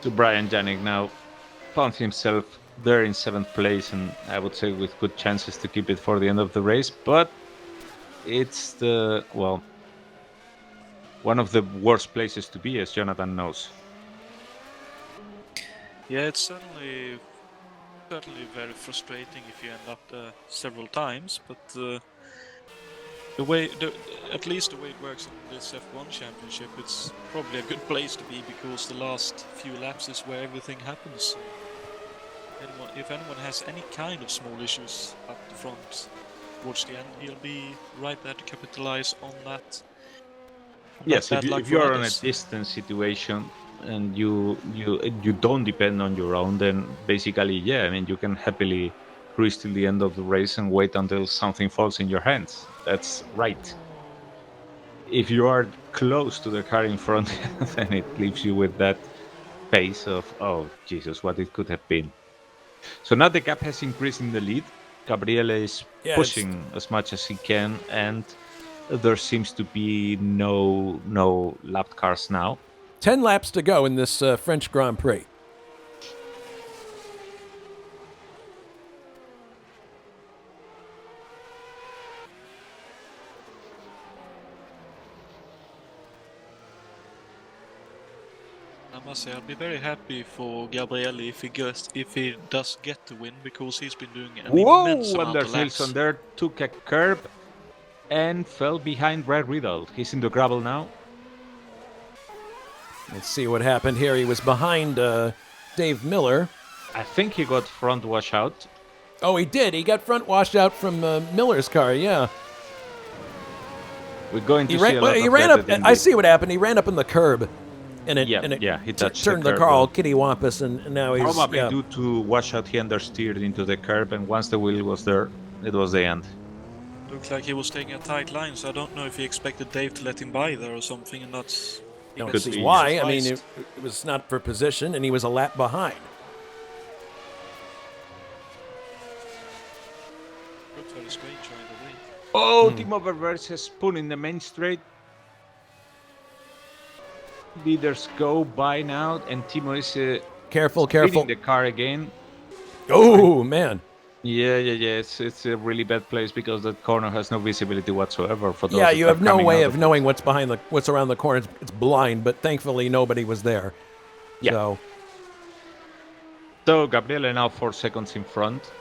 So Brian Janik now found himself there in 7th place, and I would say with good chances to keep it for the end of the race. But it's one of the worst places to be, as Jonatan knows. Yeah, it's certainly very frustrating if you end up there several times, but at least the way it works in this F1 championship, it's probably a good place to be, because the last few laps is where everything happens. So if anyone has any kind of small issues up the front towards the end, he'll be right there to capitalize on that. Yes, if you're on a distance situation and you don't depend on your own, then basically, yeah, I mean, you can happily cruise till the end of the race and wait until something falls in your hands. That's right. If you are close to the car in front, then it leaves you with that face of, oh, Jesus, what it could have been. So now the gap has increased in the lead. Gabriele is pushing as much as he can, and there seems to be no lapped cars now. 10 laps to go in this French Grand Prix. I must say, I'll be very happy for Gabriele if he does get the win, because he's been doing an immense amount of laps. Nilsson there took a curb and fell behind Brad Riddle. He's in the gravel now. Let's see what happened here. He was behind Dave Miller. I think he got front washout. Oh, he did. He got front washout from Miller's car, yeah. We're going to see a lot he of ran that up. I see what happened. He ran up on the curb. And it he touched turned the curb car all kittywampus, and now he's... Probably due to washout, he understeered into the curb, and once the wheel was there, it was the end. Looked like he was taking a tight line, so I don't know if he expected Dave to let him by there or something, and that's... This is why. I mean, it was not for position, and he was a lap behind. Looked very strange either way. Oh, Timo Verwerz has spun in the main straight. Leaders go by now, and Timo is careful the car again. Oh, man. Yeah. It's a really bad place because that corner has no visibility whatsoever for those. Yeah, you have no way of knowing what's around the corner. It's blind, but thankfully nobody was there. Yeah. So Gabriele now 4 seconds in front,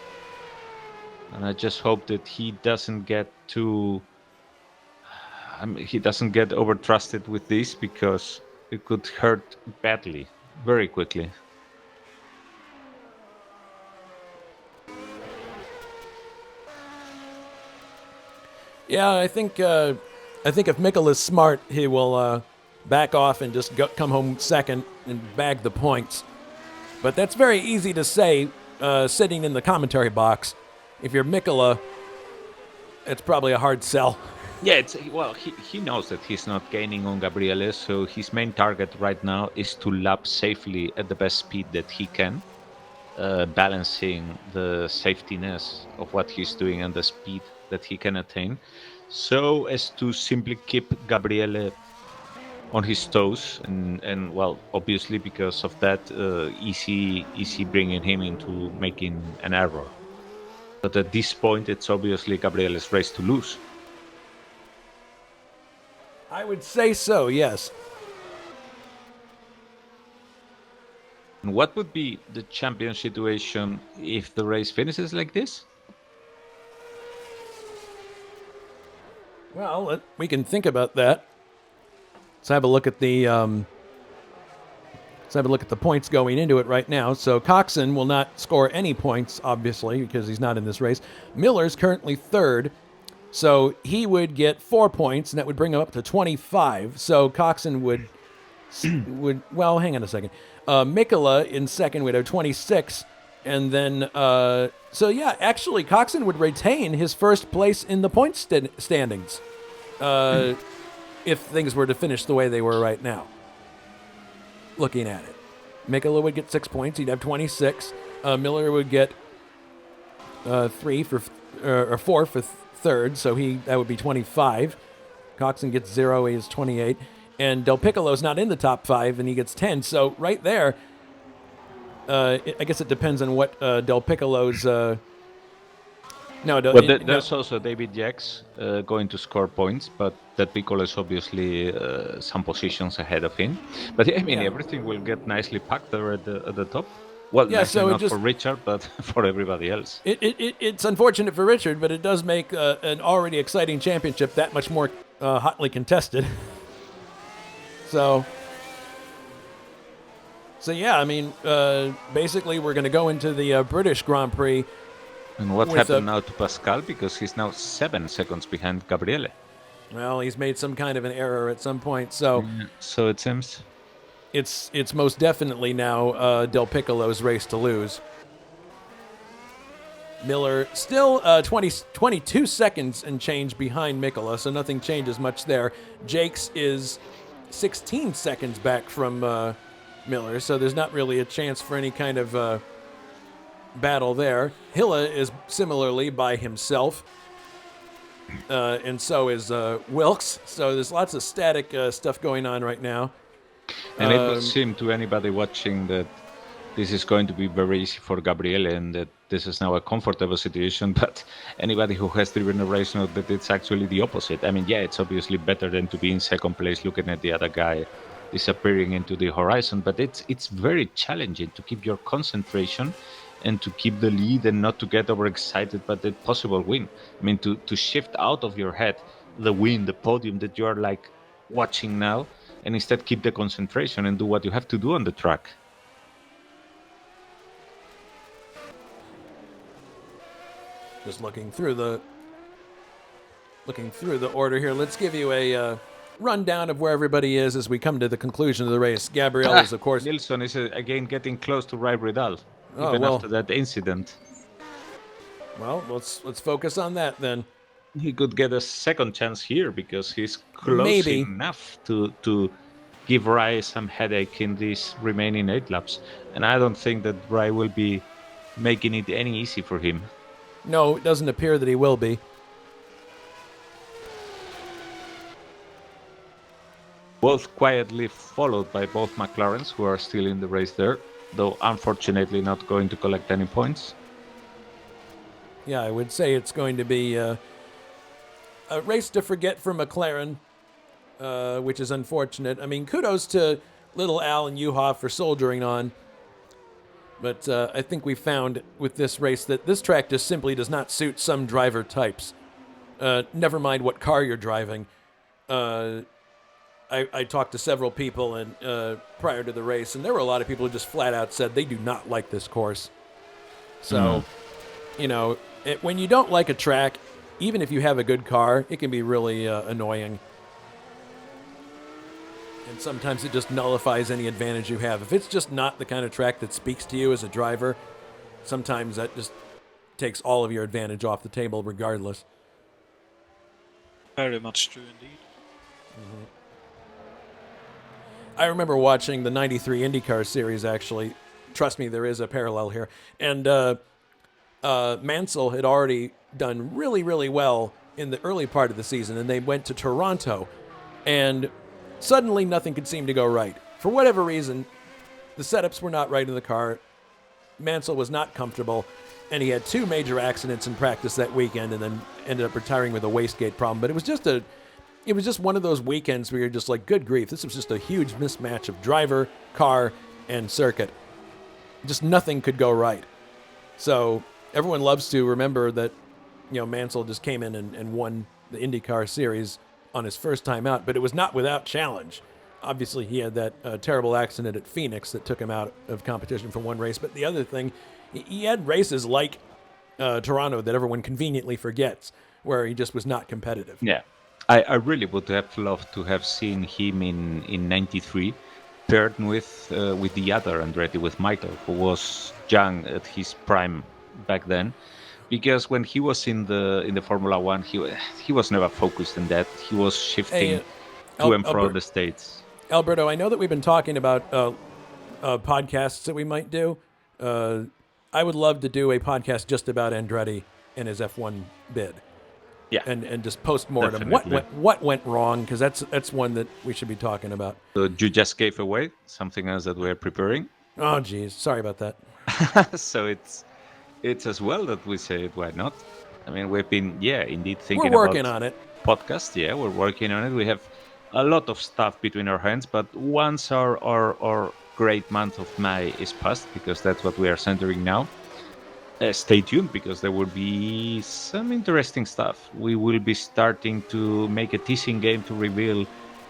and I just hope that he doesn't get over trusted with this, because it could hurt badly very quickly. Yeah, I think if Mikkel is smart, he will back off and just come home second and bag the points. But that's very easy to say sitting in the commentary box. If you're Mikkola, it's probably a hard sell. Yeah, he knows that he's not gaining on Gabriele, so his main target right now is to lap safely at the best speed that he can, balancing the safetiness of what he's doing and the speed that he can attain, so as to simply keep Gabriele on his toes, and well, obviously because of that, easy bringing him into making an error. But at this point, it's obviously Gabriele's race to lose. I would say so, yes. And what would be the champion situation if the race finishes like this? Well, we can think about that. Let's have a look at the points going into it right now. So Coxon will not score any points, obviously, because he's not in this race. Miller's currently third, so he would get 4 points, and that would bring him up to 25. So Coxon would well, hang on a second. Mikkola in second would have 26, and then so yeah, actually Coxon would retain his first place in the point standings if things were to finish the way they were right now. Looking at it, Mikkola would get 6 points. He'd have 26. Miller would get 3 for or 4 for third, so that would be 25. Coxon gets 0. He is 28. And Del Piccolo's not in the top 5, and he gets 10. So right there, I guess it depends on what Del Piccolo's. There's also David Jacks going to score points, but Del Piccolo is obviously some positions ahead of him. But I mean, everything will get nicely packed there at the top. Well, yeah, so not for Richard, but for everybody else. It's unfortunate for Richard, but it does make an already exciting championship that much more hotly contested. So yeah, I mean, basically we're going to go into the British Grand Prix. And what happened now to Pascal? Because he's now 7 seconds behind Gabriele. Well, he's made some kind of an error at some point, so... So it seems... It's most definitely now Del Piccolo's race to lose. Miller still 22 seconds and change behind Mikkola, so nothing changes much there. Jakes is 16 seconds back from Miller, so there's not really a chance for any kind of battle there. Hilla is similarly by himself, and so is Wilkes. So there's lots of static stuff going on right now. And it would seem to anybody watching that this is going to be very easy for Gabriele and that this is now a comfortable situation, but anybody who has driven a race knows that it's actually the opposite. I mean, yeah, it's obviously better than to be in second place looking at the other guy disappearing into the horizon, but it's very challenging to keep your concentration and to keep the lead and not to get overexcited by the possible win. I mean, to shift out of your head the win, the podium that you are like watching now, and instead keep the concentration and do what you have to do on the track. Just looking through the order here. Let's give you a rundown of where everybody is as we come to the conclusion of the race. Gabriel is, of course... Nilsson is again getting close to Rai Bridal, even after that incident. Well, let's focus on that then. He could get a second chance here because he's close enough to give Rai some headache in these remaining 8 laps. And I don't think that Rai will be making it any easy for him. No, it doesn't appear that he will be. Both quietly followed by both McLarens, who are still in the race there, though unfortunately not going to collect any points. Yeah, I would say it's going to be a race to forget for McLaren, which is unfortunate. I mean, kudos to little Al and Juha for soldiering on. But I think we found with this race that this track just simply does not suit some driver types. Never mind what car you're driving. I talked to several people and prior to the race, and there were a lot of people who just flat out said they do not like this course. So, you know, when you don't like a track, even if you have a good car, it can be really annoying. And sometimes it just nullifies any advantage you have. If it's just not the kind of track that speaks to you as a driver, sometimes that just takes all of your advantage off the table regardless. Very much true indeed. I remember watching the 93 IndyCar series, actually. Trust me, there is a parallel here. And Mansell had already done really, really well in the early part of the season, and they went to Toronto. And suddenly nothing could seem to go right. For whatever reason, the setups were not right in the car. Mansell was not comfortable, and he had 2 major accidents in practice that weekend and then ended up retiring with a wastegate problem. But it was just one of those weekends where you're just like, good grief, this was just a huge mismatch of driver, car, and circuit. Just nothing could go right. So everyone loves to remember that, Mansell just came in and won the IndyCar series on his first time out, but it was not without challenge. Obviously, he had that terrible accident at Phoenix that took him out of competition for one race. But the other thing, he had races like Toronto that everyone conveniently forgets, where he just was not competitive. Yeah, I really would have loved to have seen him in '93 paired with the other Andretti, with Michael, who was young at his prime back then. Because when he was in the Formula One, he was never focused on that. He was shifting to and from the States. Alberto, I know that we've been talking about podcasts that we might do. I would love to do a podcast just about Andretti and his F1 bid. Yeah, and just post-mortem. Definitely. What went wrong? Because that's one that we should be talking about. So you just gave away something else that we're preparing. Oh, geez. Sorry about that. So it's as well that we say it. Why not? I mean, we've been, indeed thinking We're working about on it. podcast. Yeah, we're working on it. We have a lot of stuff between our hands, but once our great month of May is past, because that's what we are centering now, stay tuned, because there will be some interesting stuff. We will be starting to make a teasing game to reveal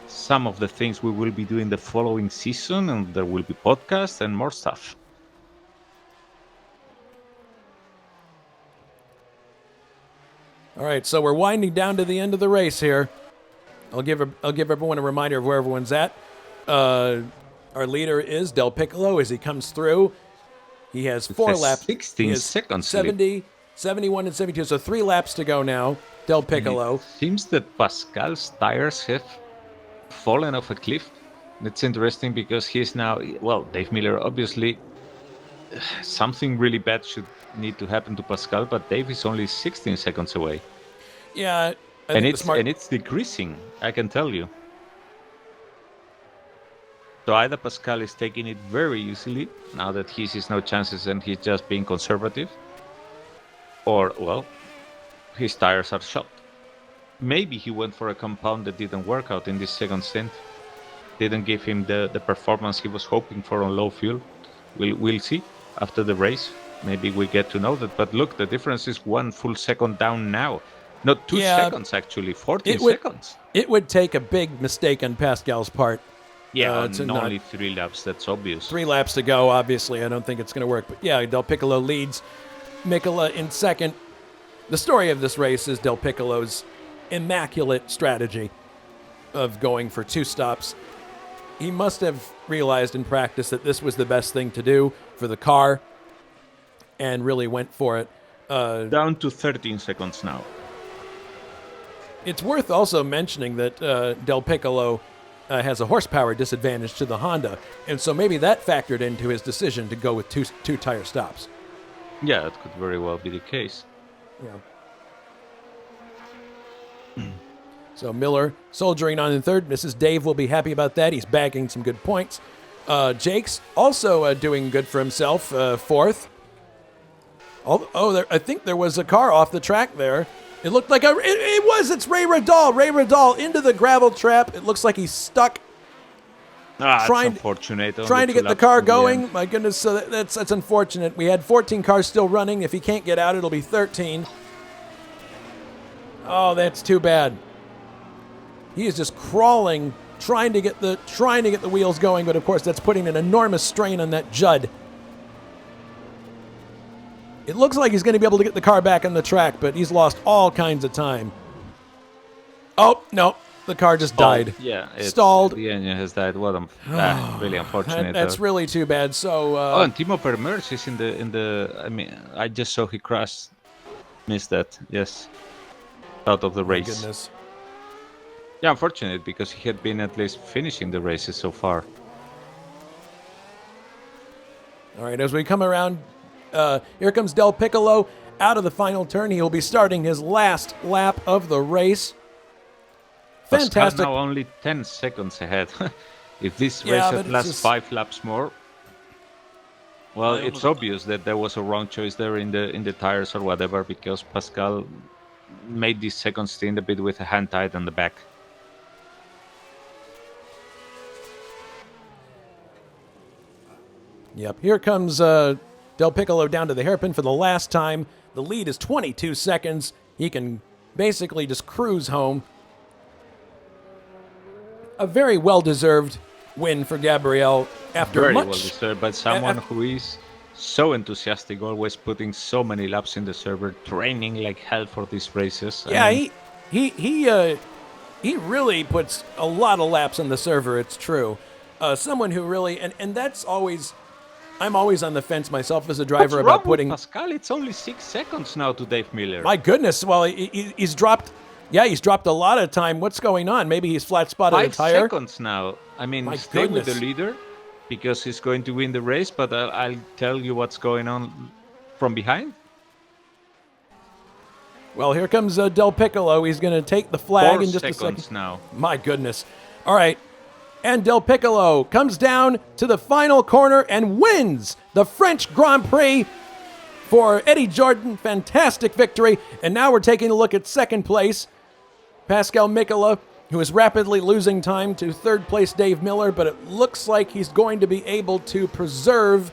some of the things we will be doing the following season, and there will be podcasts and more stuff. All right, so we're winding down to the end of the race here. I'll give everyone a reminder of where everyone's at. Our leader is Del Piccolo as he comes through. He has 4 laps. 16 seconds. 70, 71, and 72. So 3 laps to go now. Del Piccolo. It seems that Pascal's tires have fallen off a cliff. It's interesting because he's now, Dave Miller, obviously, something really bad should need to happen to Pascal, but Dave is only 16 seconds away. Yeah, and it's decreasing, I can tell you. So either Pascal is taking it very easily now that he sees no chances and he's just being conservative, or his tires are shot. Maybe he went for a compound that didn't work out in this second stint. Didn't give him the performance he was hoping for on low fuel. We'll see after the race. Maybe we get to know that. But look, the difference is 1 full second down now. Not 2 seconds, actually. 14 seconds. It would take a big mistake on Pascal's part. Yeah, only 3 laps. That's obvious. 3 laps to go, obviously. I don't think it's going to work. But yeah, Del Piccolo leads. Mikola in second. The story of this race is Del Piccolo's immaculate strategy of going for 2 stops. He must have realized in practice that this was the best thing to do for the car and really went for it. Down to 13 seconds now. It's worth also mentioning that Del Piccolo has a horsepower disadvantage to the Honda, and so maybe that factored into his decision to go with two tire stops. Yeah, that could very well be the case. Yeah. So Miller soldiering on in third. Mrs. Dave will be happy about that. He's bagging some good points. Jake's also doing good for himself, fourth. I think there was a car off the track there. It looked like it's Ray Radal. Ray Radal into the gravel trap. It looks like he's stuck. That's unfortunate. Trying to get the car going. My goodness, so that's unfortunate. We had 14 cars still running. If he can't get out, it'll be 13. Oh, that's too bad. He is just crawling, trying to get the wheels going, but of course that's putting an enormous strain on that Judd. It looks like he's going to be able to get the car back on the track, but he's lost all kinds of time. Oh, no. The car just died. Yeah, Stalled. The engine has died. What really unfortunate. That's really too bad. So. Oh, and Timo Vermeers is in the. I mean, I just saw he crashed. Missed that. Yes. Out of the race. My goodness. Yeah, unfortunate because he had been at least finishing the races so far. All right, as we come around, here comes Del Piccolo out of the final turn. He will be starting his last lap of the race. Fantastic. Pascal now only 10 seconds ahead. If this race had lasted 5 laps more, well, it's obvious that there was a wrong choice there in the tires or whatever, because Pascal made this second stint a bit with a hand tied on the back. Yep, here comes Del Piccolo down to the hairpin for the last time. The lead is 22 seconds. He can basically just cruise home. A very well-deserved win for Gabriel after very much... well deserved by someone who is so enthusiastic, always putting so many laps in the server, training like hell for these races. Yeah, he really puts a lot of laps in the server, it's true. Someone who really... And that's always... I'm always on the fence myself as a driver What's about wrong putting... with Pascal, it's only 6 seconds now to Dave Miller. My goodness, well, he's dropped... Yeah, he's dropped a lot of time. What's going on? Maybe he's flat-spotted a tire? 5 seconds now. I mean, stay with the leader because he's going to win the race, but I'll tell you what's going on from behind. Well, here comes Del Piccolo. He's going to take the flag in just a second. 4 seconds now. My goodness. All right. And Del Piccolo comes down to the final corner and wins the French Grand Prix for Eddie Jordan. Fantastic victory. And now we're taking a look at second place. Pascal Mikola, who is rapidly losing time to third place Dave Miller, but it looks like he's going to be able to preserve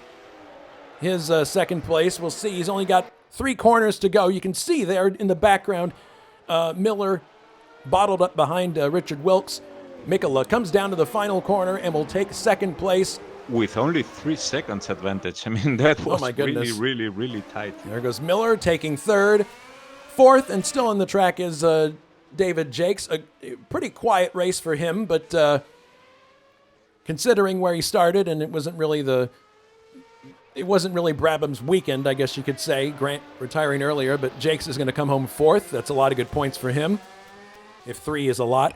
his second place. We'll see. He's only got 3 corners to go. You can see there in the background, Miller bottled up behind Richard Wilkes. Mikola comes down to the final corner and will take second place. With only 3 seconds advantage. I mean, that was really, really, really tight. There goes Miller taking third. Fourth, and still on the track, is David Jakes. A pretty quiet race for him, but considering where he started, and it wasn't really Brabham's weekend, I guess you could say. Grant retiring earlier, but Jakes is going to come home fourth. That's a lot of good points for him, if 3 is a lot.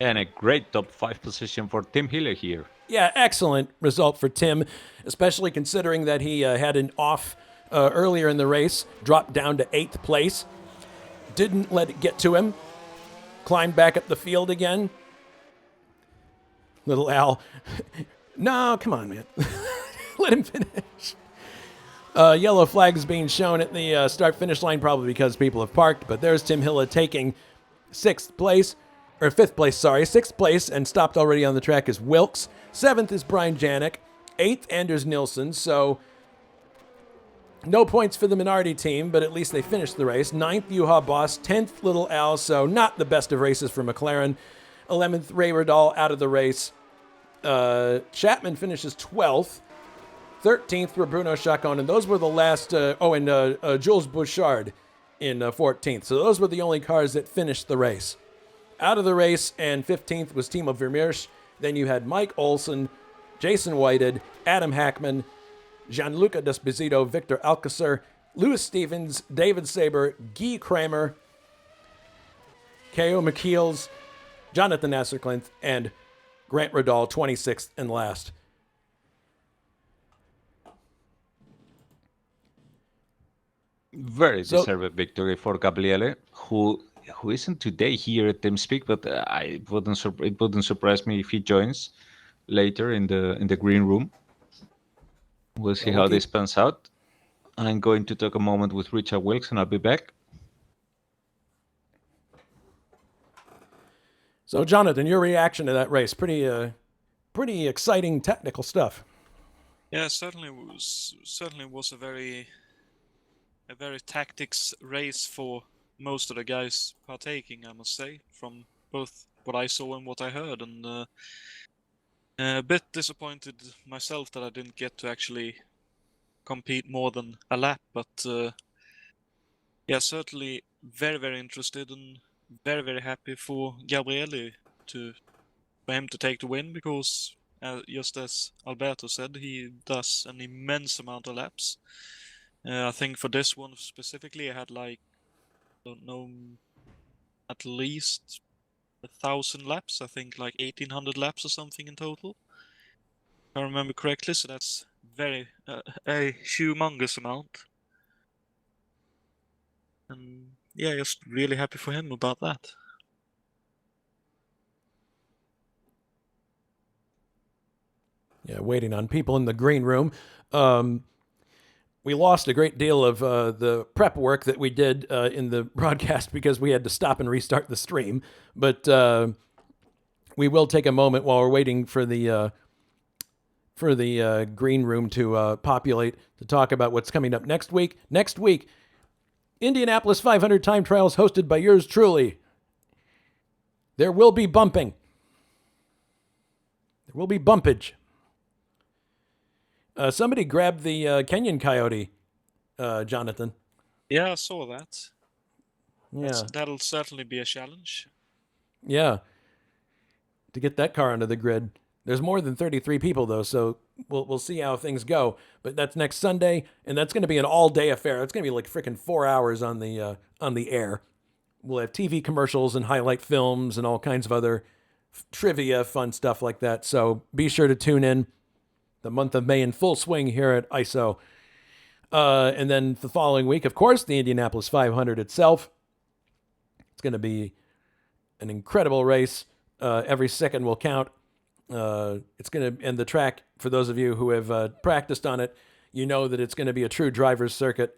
And a great top 5 position for Tim Hiller here. Yeah, excellent result for Tim, especially considering that he had an off earlier in the race, dropped down to 8th place. Didn't let it get to him. Climbed back up the field again. Little Al. No, come on, man. Let him finish. Yellow flags being shown at the start-finish line, probably because people have parked. But there's Tim Hiller taking 6th place. Or 5th place, sorry. 6th place, and stopped already on the track, is Wilkes. 7th is Brian Janik. 8th, Anders Nilsson. So, no points for the minority team, but at least they finished the race. 9th, Juha Boss. 10th, Little Al. So, not the best of races for McLaren. 11th, Ray Riddall out of the race. Chapman finishes 12th. 13th for Bruno Chacon. And those were the last... Jules Bouchard in 14th. So, those were the only cars that finished the race. Out of the race, and 15th was Timo Vermeers. Then you had Mike Olsen, Jason Whited, Adam Hackman, Gianluca Desposito, Victor Alcacer, Lewis Stevens, David Saber, Guy Kramer, K.O. McKeels, Jonatan Acerclinth, and Grant Riddall, 26th and last. Very deserved victory for Gabriele, who isn't today here at TeamSpeak, but it wouldn't surprise me if he joins later in the green room. We'll see how this pans out. I'm going to talk a moment with Richard Wilkes, and I'll be back. So, Jonathan, your reaction to that race? Pretty exciting technical stuff. Yeah, certainly was a very tactics race for most of the guys partaking, I must say, from both what I saw and what I heard, and a bit disappointed myself that I didn't get to actually compete more than a lap, but yeah, certainly very, very interested and very, very happy for Gabriele for him to take the win, because just as Alberto said, he does an immense amount of laps. I think for this one specifically, I had like, I don't know, at least 1,000 laps. I think like 1,800 laps or something in total, if I remember correctly. So that's very a humongous amount, and yeah, just really happy for him about that. Yeah, waiting on people in the green room. We lost a great deal of the prep work that we did in the broadcast because we had to stop and restart the stream. But we will take a moment while we're waiting for the green room to populate to talk about what's coming up next week. Next week, Indianapolis 500 time trials hosted by yours truly. There will be bumping. There will be bumpage. Somebody grabbed the Kenyan Coyote, Jonathan. Yeah, I saw that. Yeah. That'll certainly be a challenge. Yeah. To get that car onto the grid. There's more than 33 people though, so we'll see how things go. But that's next Sunday, and that's going to be an all-day affair. It's going to be like freaking 4 hours on the air. We'll have TV commercials and highlight films and all kinds of other trivia, fun stuff like that. So be sure to tune in. The month of May in full swing here at ISO. And then the following week, of course, the Indianapolis 500 itself. It's going to be an incredible race. Every second will count. It's going to, and the track, for those of you who have practiced on it, you know that it's going to be a true driver's circuit.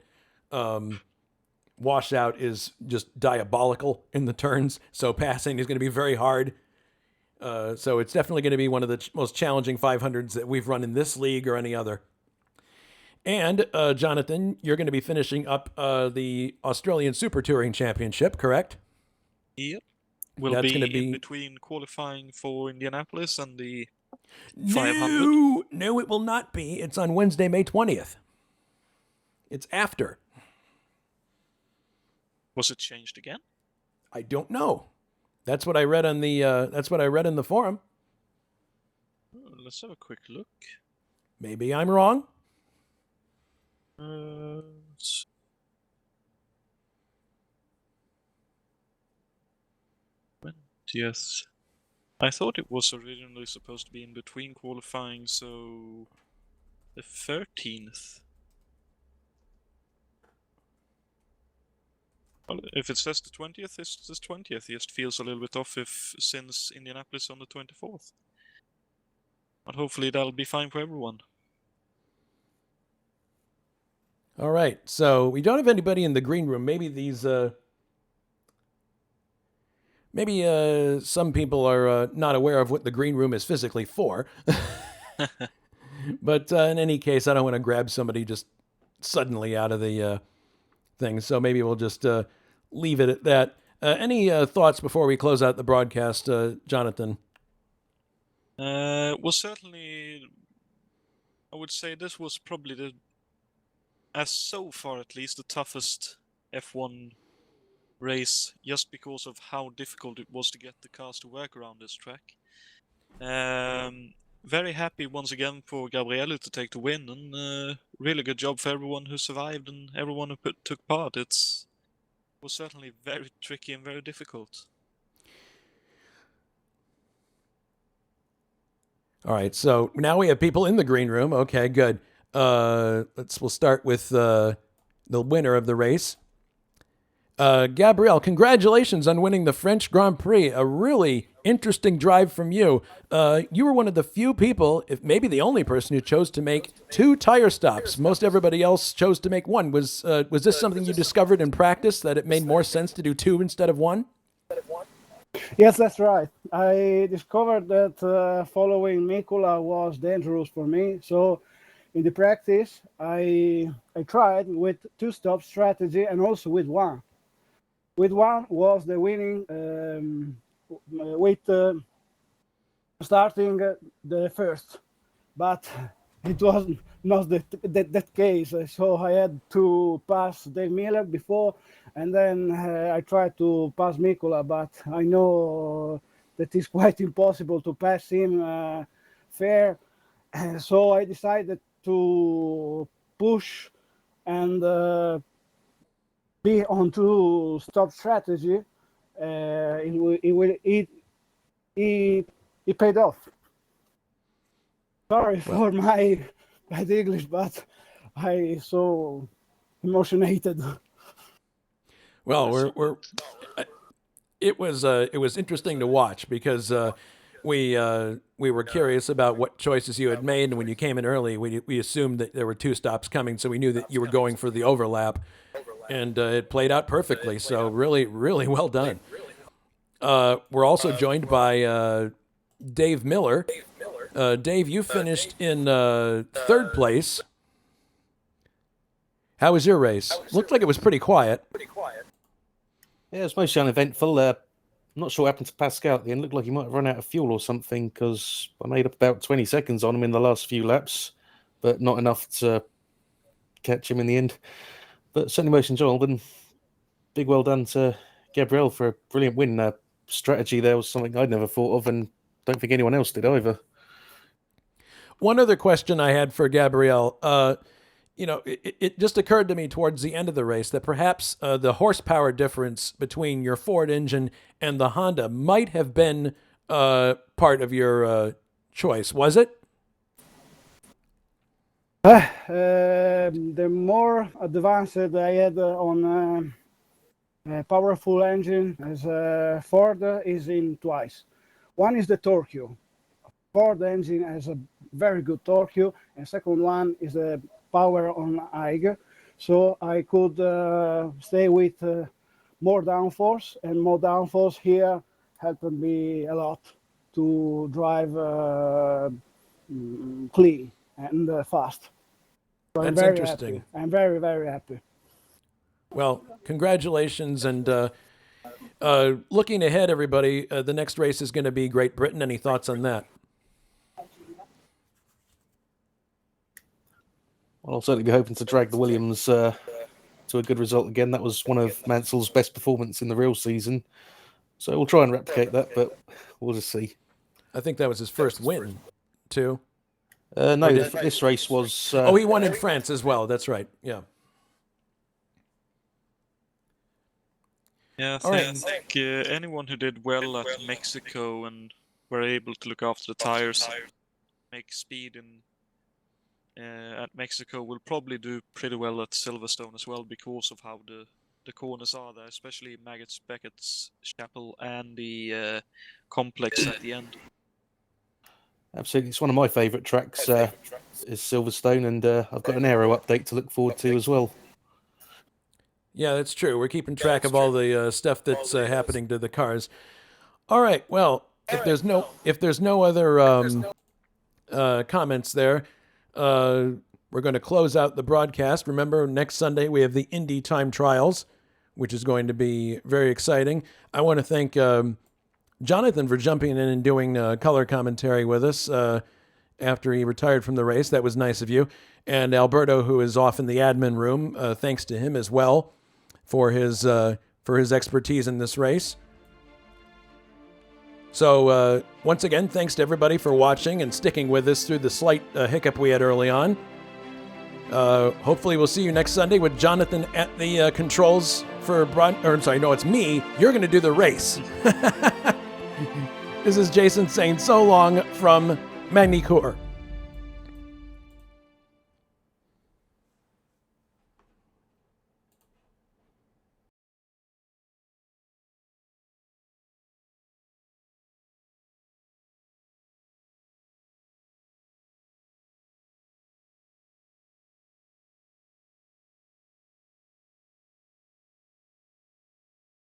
Washout is just diabolical in the turns, so passing is going to be very hard. So it's definitely going to be one of the most challenging 500s that we've run in this league or any other. And Jonathan, you're going to be finishing up the Australian Super Touring Championship, correct? Yep. Will be in between qualifying for Indianapolis and the 500. No, it will not be. It's on Wednesday, May 20th. It's after. Was it changed again? I don't know. That's what I read on the. That's what I read in the forum. Let's have a quick look. Maybe I'm wrong. Yes, I thought it was originally supposed to be in between qualifying, so the 13th. Well, if it says the 20th, it's the 20th. It just feels a little bit off since Indianapolis on the 24th. But hopefully that'll be fine for everyone. All right, so we don't have anybody in the green room. Maybe these, some people are not aware of what the green room is physically for. But in any case, I don't want to grab somebody just suddenly out of the thing. So maybe we'll just leave it at that. Any thoughts before we close out the broadcast, Jonathan? Well, certainly, I would say this was probably so far at least, the toughest F1 race, just because of how difficult it was to get the cars to work around this track. Very happy once again for Gabriele to take the win, and really good job for everyone who survived and everyone who took part. It was certainly very tricky and very difficult. All right, so now we have people in the green room. Okay, good. We'll start with the winner of the race. Gabrielle, congratulations on winning the French Grand Prix. A really interesting drive from you. You were one of the few people, if maybe the only person, who chose to make 2 tire stops. Most everybody else chose to make 1. Was this something you discovered in practice, that it made more sense to do 2 instead of 1? Yes, that's right. I discovered that following Mikula was dangerous for me. So in the practice, I tried with 2-stop strategy and also with 1. With 1 was the winning with starting the first, but it was not that case. So I had to pass Dave Miller before, and then I tried to pass Mikola, but I know that it's quite impossible to pass him fair. So I decided to push and be on to stop strategy. It paid off. Sorry for my bad English, but I so emotionated. Well, it was interesting to watch because we were curious about what choices you had made, and when you came in early, we assumed that there were two stops coming, so we knew that you were going for the overlap, and it played out perfectly. So really, really well done. We're also joined by Dave Miller. Dave, you finished in third place. How was your race? Looked like it was pretty quiet. Yeah, it was mostly uneventful. I'm not sure what happened to Pascal at the end. Looked like he might have run out of fuel or something because I made up about 20 seconds on him in the last few laps, but not enough to catch him in the end. But certainly most enjoyable, and big well done to Gabriel for a brilliant win. Strategy there was something I'd never thought of, and don't think anyone else did either. One other question I had for Gabrielle, it just occurred to me towards the end of the race that perhaps the horsepower difference between your Ford engine and the Honda might have been part of your choice. Was it? The more advanced I had on a powerful engine as Ford is in twice. One is the torque. Ford engine has a very good torque, and second one is the power on IG. So I could stay with more downforce, and more downforce here helped me a lot to drive clean and fast. So That's interesting. Happy. I'm very, very happy. Well, congratulations. And looking ahead, everybody, the next race is going to be Great Britain. Any thoughts on that? Well, I'll certainly be hoping to drag the Williams to a good result again. That was one of Mansell's best performances in the real season. So we'll try and replicate that, but we'll just see. I think that was his first win, too. No, this race was... he won in France as well. That's right. Yeah. Yeah, I think anyone who did well at Mexico and were able to look after the tires, make speed at Mexico will probably do pretty well at Silverstone as well because of how the corners are there, especially Maggots, Beckett's, Chapel, and the complex at the end. Absolutely. It's one of my favourite tracks, is Silverstone, and I've got an aero update to look forward to as well. Yeah, that's true. We're keeping track of all the stuff that's happening to the cars. All right. Well, if there's no other comments there, we're going to close out the broadcast. Remember, next Sunday we have the Indy Time Trials, which is going to be very exciting. I want to thank Jonatan for jumping in and doing color commentary with us after he retired from the race. That was nice of you. And Alberto, who is off in the admin room, thanks to him as well for his expertise in this race. So once again, thanks to everybody for watching and sticking with us through the slight hiccup we had early on. Hopefully we'll see you next Sunday with Jonatan at the controls for it's me. You're going to do the race. This is Jason saying so long from Magny-Cours.